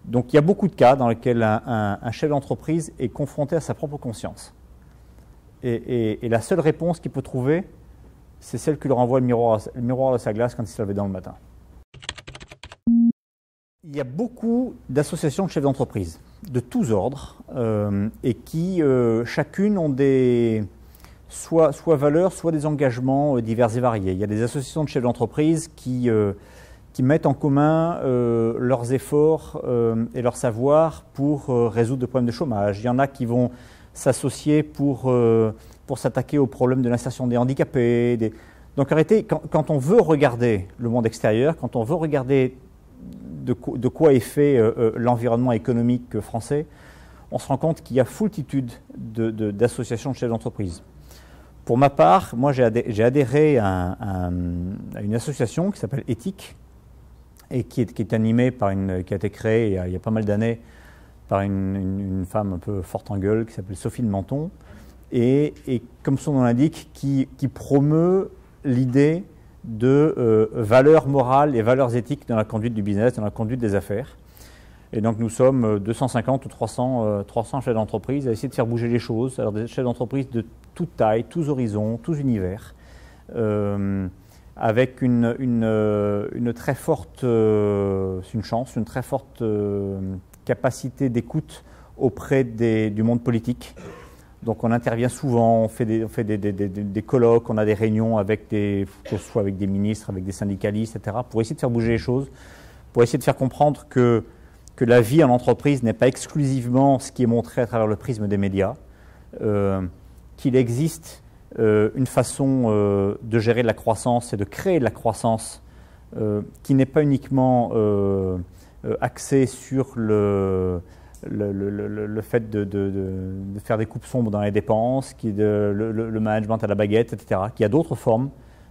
Donc il y a beaucoup de cas dans lesquels un chef d'entreprise est confronté à sa propre conscience. Et la seule réponse qu'il peut trouver, c'est celle qui lui renvoie le miroir de sa glace quand il se lève dans le matin. Il y a beaucoup d'associations de chefs d'entreprise, de tous ordres, et qui chacune ont soit valeurs, soit des engagements divers et variés. Il y a des associations de chefs d'entreprise qui mettent en commun leurs efforts et leur savoir pour résoudre des problèmes de chômage. Il y en a qui vont s'associer pour s'attaquer aux problèmes de l'insertion des handicapés. Donc en réalité, quand on veut regarder le monde extérieur, quand on veut regarder de quoi est fait l'environnement économique français, on se rend compte qu'il y a foultitude d'associations de chefs d'entreprise. Pour ma part, moi j'ai adhéré à une association qui s'appelle Éthique, et qui est animée qui a été créée il y a pas mal d'années par une femme un peu forte en gueule qui s'appelle Sophie de Menton, et comme son nom l'indique, qui promeut l'idée de valeurs morales et valeurs éthiques dans la conduite du business, dans la conduite des affaires. Et donc nous sommes 250 ou 300 chefs d'entreprise à essayer de faire bouger les choses. Alors des chefs d'entreprise de toute taille, tous horizons, tous univers, avec une très forte, c'est une chance, une très forte capacité d'écoute auprès du monde politique. Donc on intervient souvent, on fait des colloques, on a des réunions soit avec des ministres, avec des syndicalistes, etc., pour essayer de faire bouger les choses, pour essayer de faire comprendre que la vie en entreprise n'est pas exclusivement ce qui est montré à travers le prisme des médias, qu'il existe une façon de gérer de la croissance et de créer de la croissance qui n'est pas uniquement axée sur le fait de faire des coupes sombres dans les dépenses, le management à la baguette, etc., qu'il y a d'autres formes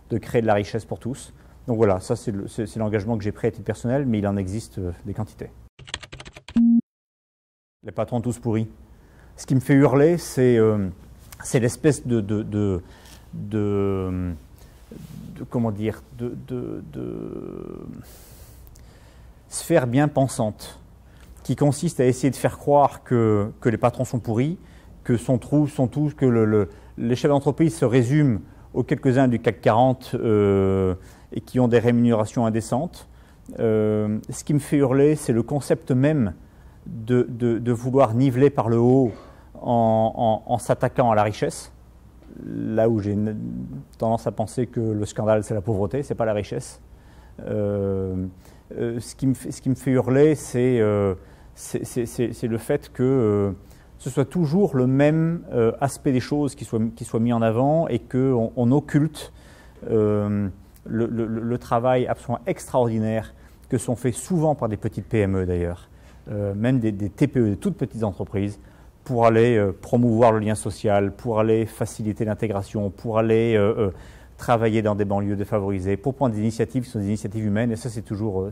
de créer de la richesse pour tous. Donc voilà, ça c'est l'engagement que j'ai pris à titre personnel, mais il en existe des quantités. Les patrons tous pourris. Ce qui me fait hurler, c'est l'espèce de sphère bien pensante qui consiste à essayer de faire croire que les patrons sont pourris, que les chefs d'entreprise se résument aux quelques-uns du CAC 40 et qui ont des rémunérations indécentes. Ce qui me fait hurler, c'est le concept même de vouloir niveler par le haut en s'attaquant à la richesse, là où j'ai tendance à penser que le scandale, c'est la pauvreté, c'est pas la richesse. Ce qui me fait hurler, c'est le fait que ce soit toujours le même aspect des choses qui soit mis en avant et qu'on occulte le travail absolument extraordinaire que sont faits souvent par des petites PME d'ailleurs, même des TPE, des toutes petites entreprises, pour aller promouvoir le lien social, pour aller faciliter l'intégration, pour aller travailler dans des banlieues défavorisées, pour prendre des initiatives qui sont des initiatives humaines, et ça c'est toujours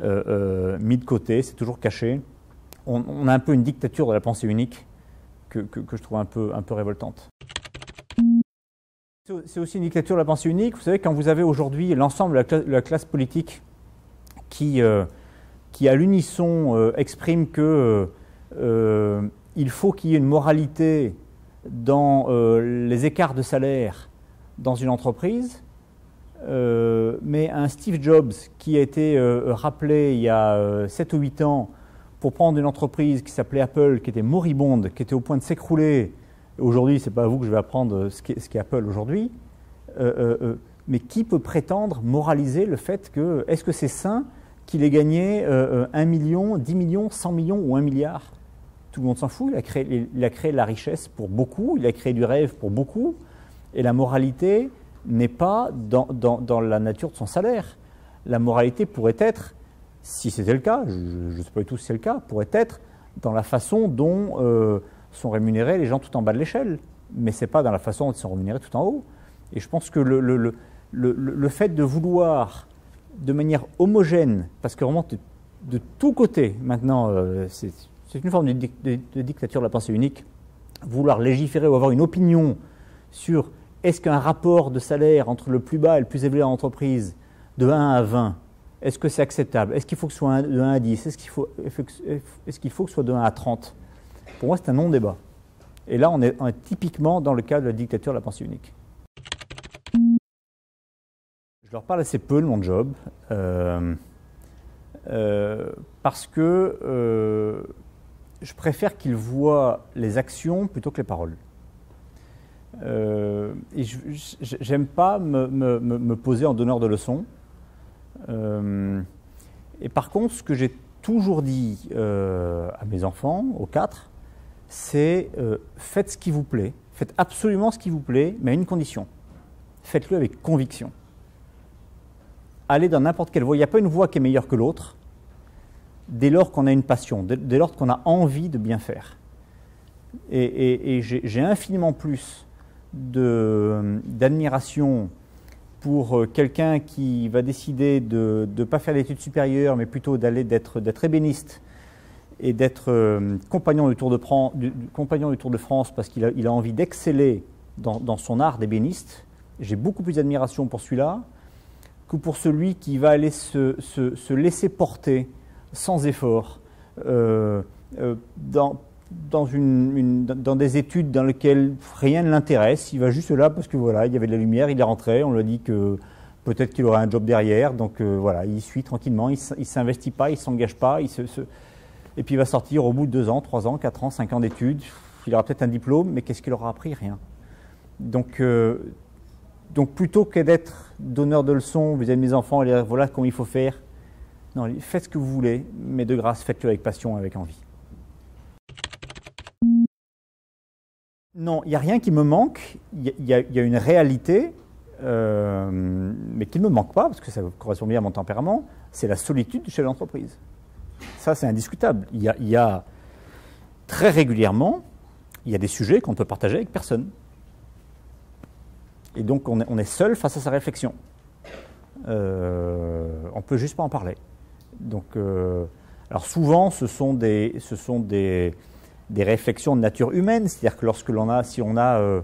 mis de côté, c'est toujours caché. On a un peu une dictature de la pensée unique que je trouve un peu révoltante. C'est aussi une dictature de la pensée unique. Vous savez, quand vous avez aujourd'hui l'ensemble de la classe politique qui à l'unisson exprime que il faut qu'il y ait une moralité dans les écarts de salaire dans une entreprise, mais un Steve Jobs qui a été rappelé il y a 7 ou 8 ans pour prendre une entreprise qui s'appelait Apple, qui était moribonde, qui était au point de s'écrouler. Aujourd'hui, ce n'est pas à vous que je vais apprendre ce qu'est Apple aujourd'hui, mais qui peut prétendre moraliser le fait que, est-ce que c'est sain qu'il ait gagné 1 million, 10 millions, 100 millions ou 1 milliard. Tout le monde s'en fout, il a créé la richesse pour beaucoup, il a créé du rêve pour beaucoup, et la moralité n'est pas dans la nature de son salaire. La moralité pourrait être, si c'était le cas, je ne sais pas du tout si c'est le cas, pourrait être dans la façon dont sont rémunérés les gens tout en bas de l'échelle, mais ce n'est pas dans la façon dont ils sont rémunérés tout en haut. Et je pense que le fait de vouloir, de manière homogène, parce que vraiment de tous côtés, maintenant, c'est une forme de dictature de la pensée unique, vouloir légiférer ou avoir une opinion sur est-ce qu'un rapport de salaire entre le plus bas et le plus élevé en entreprise, de 1 à 20, est-ce que c'est acceptable? Est-ce qu'il faut que ce soit de 1 à 10? Est-ce qu'il faut que ce soit de 1 à 30? Pour moi, c'est un non-débat. Et là, on est typiquement dans le cas de la dictature de la pensée unique. Je leur parle assez peu de mon job, parce que je préfère qu'ils voient les actions plutôt que les paroles. Et j'aime pas me poser en donneur de leçons. Et par contre, ce que j'ai toujours dit à mes enfants, aux 4, c'est faites ce qui vous plaît, faites absolument ce qui vous plaît, mais à une condition. Faites-le avec conviction. Allez dans n'importe quelle voie. Il n'y a pas une voie qui est meilleure que l'autre, dès lors qu'on a une passion, dès lors qu'on a envie de bien faire. Et j'ai infiniment plus d'admiration pour quelqu'un qui va décider de ne pas faire d'études supérieures, mais plutôt d'être ébéniste et d'être compagnon du Tour de France parce qu'il a envie d'exceller dans son art d'ébéniste. J'ai beaucoup plus d'admiration pour celui-là que pour celui qui va aller se laisser porter sans effort dans des études dans lesquelles rien ne l'intéresse. Il va juste là parce que voilà, il y avait de la lumière, il est rentré, on lui a dit que peut-être qu'il aurait un job derrière, donc voilà, il suit tranquillement, il ne s'investit pas, il ne s'engage pas, et puis il va sortir au bout de 2 ans, 3 ans, 4 ans, 5 ans d'études, il aura peut-être un diplôme, mais qu'est-ce qu'il aura appris? Rien. Donc plutôt que d'être donneur de leçons vis-à-vis de mes enfants et dire voilà comment il faut faire, non, faites ce que vous voulez, mais de grâce, faites-le avec passion et avec envie. Non, il n'y a rien qui me manque, il y a une réalité, mais qui ne me manque pas, parce que ça correspond bien à mon tempérament, c'est la solitude du chef d'entreprise. Ça, c'est indiscutable. Il y a très régulièrement, il y a des sujets qu'on ne peut partager avec personne. Et donc, on est seul face à sa réflexion. On ne peut juste pas en parler. Donc, alors souvent, ce sont des réflexions de nature humaine, c'est-à-dire que si on a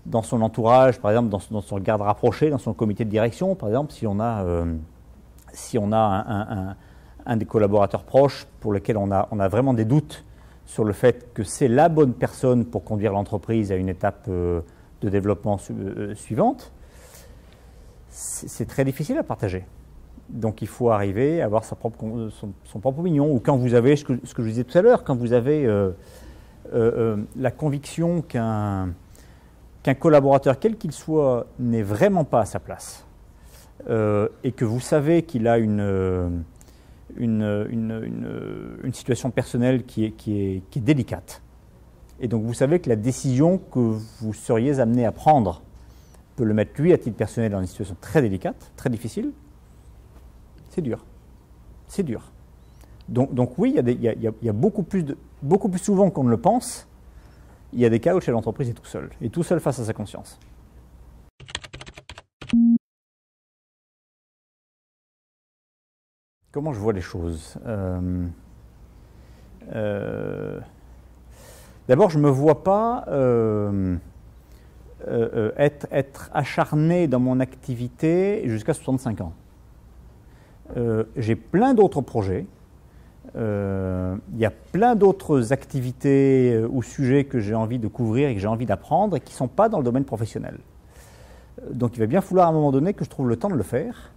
dans son entourage, par exemple, dans son garde rapproché, dans son comité de direction, par exemple, si on a un des collaborateurs proches pour lequel on a vraiment des doutes sur le fait que c'est la bonne personne pour conduire l'entreprise à une étape de développement suivante, c'est très difficile à partager. Donc il faut arriver à avoir son propre opinion. Ou quand vous avez, ce que je disais tout à l'heure, quand vous avez la conviction qu'un collaborateur, quel qu'il soit, n'est vraiment pas à sa place, et que vous savez qu'il a une situation personnelle qui est délicate. Et donc vous savez que la décision que vous seriez amené à prendre peut le mettre lui à titre personnel dans une situation très délicate, très difficile. C'est dur. C'est dur. Donc oui, il y a beaucoup plus souvent qu'on ne le pense, il y a des cas où le chef d'entreprise est tout seul, et tout seul face à sa conscience. Comment je vois les choses? D'abord, je ne me vois pas être acharné dans mon activité jusqu'à 65 ans. J'ai plein d'autres projets, il y a plein d'autres activités ou sujets que j'ai envie de couvrir et que j'ai envie d'apprendre et qui ne sont pas dans le domaine professionnel. Donc il va bien falloir à un moment donné que je trouve le temps de le faire.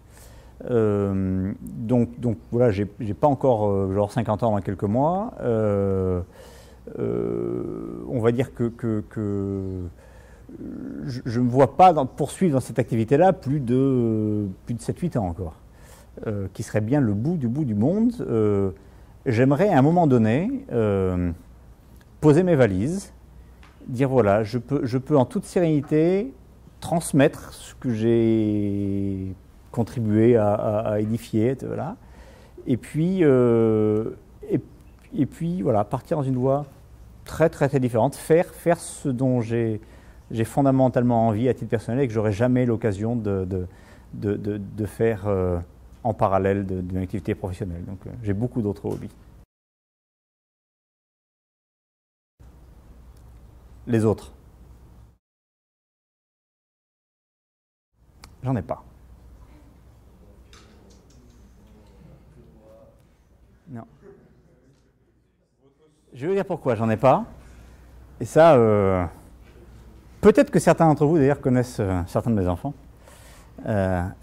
Donc voilà, j'ai pas encore genre 50 ans dans quelques mois. On va dire que je ne me vois pas poursuivre dans cette activité-là plus de 7-8 ans encore. qui serait bien le bout du monde, j'aimerais à un moment donné poser mes valises, dire voilà, je peux en toute sérénité transmettre ce que j'ai contribué à édifier, voilà. Et puis voilà, partir dans une voie très différente, faire ce dont j'ai fondamentalement envie à titre personnel et que j'aurais jamais l'occasion de faire en parallèle d'une activité professionnelle. Donc j'ai beaucoup d'autres hobbies. Les autres. J'en ai pas. Non. Je vais vous dire pourquoi j'en ai pas. Et ça, peut-être que certains d'entre vous d'ailleurs connaissent certains de mes enfants.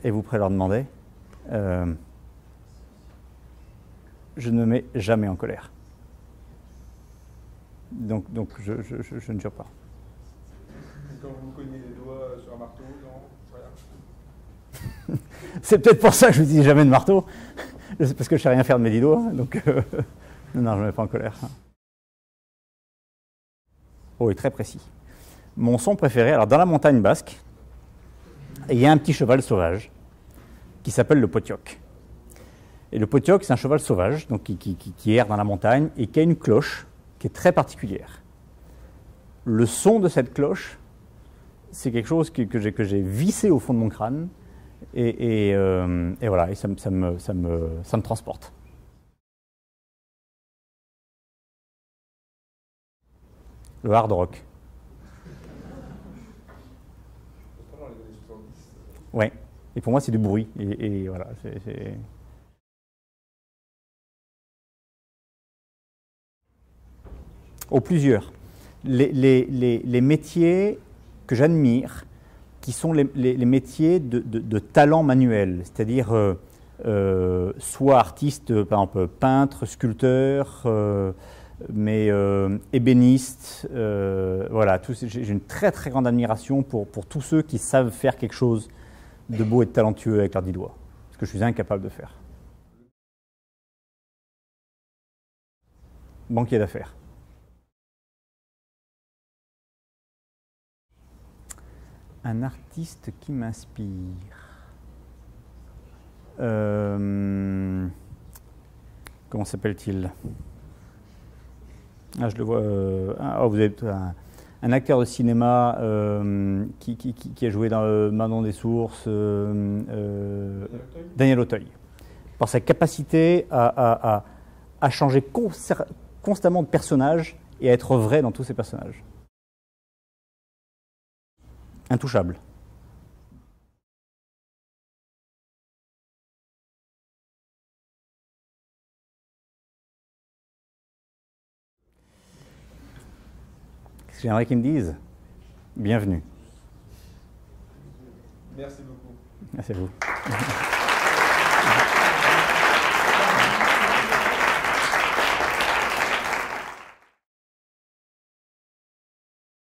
Et vous pourrez leur demander. Je ne me mets jamais en colère. Donc je ne jure pas. Quand vous cognez les doigts sur un marteau, non, voilà. C'est peut-être pour ça que je n'utilise jamais de marteau. C'est parce que je ne sais rien faire de mes 10 doigts. Donc non, je ne me mets pas en colère. Oh, il est très précis. Mon son préféré, alors dans la montagne basque, il y a un petit cheval sauvage qui s'appelle le potioc. Et le potioc, c'est un cheval sauvage donc qui erre dans la montagne et qui a une cloche qui est très particulière. Le son de cette cloche, c'est quelque chose que j'ai vissé au fond de mon crâne et voilà, et ça me transporte. Le hard rock. Ouais. Et pour moi, c'est du bruit. Et voilà. Oh, plusieurs. Les métiers que j'admire, qui sont les métiers de talent manuel, c'est-à-dire soit artiste, par exemple peintre, sculpteur, mais ébéniste, voilà. J'ai une très grande admiration pour tous ceux qui savent faire quelque chose de beau et de talentueux avec leurs 10 doigts, ce que je suis incapable de faire. Banquier d'affaires. Un artiste qui m'inspire. Comment s'appelle-t-il? Ah, je le vois. Vous avez un acteur de cinéma qui a joué dans Manon des Sources, Daniel Auteuil. Par sa capacité à changer constamment de personnage et à être vrai dans tous ses personnages. Intouchable. Qu'est-ce que j'aimerais qu'ils me disent? Bienvenue. Merci beaucoup. Merci à vous.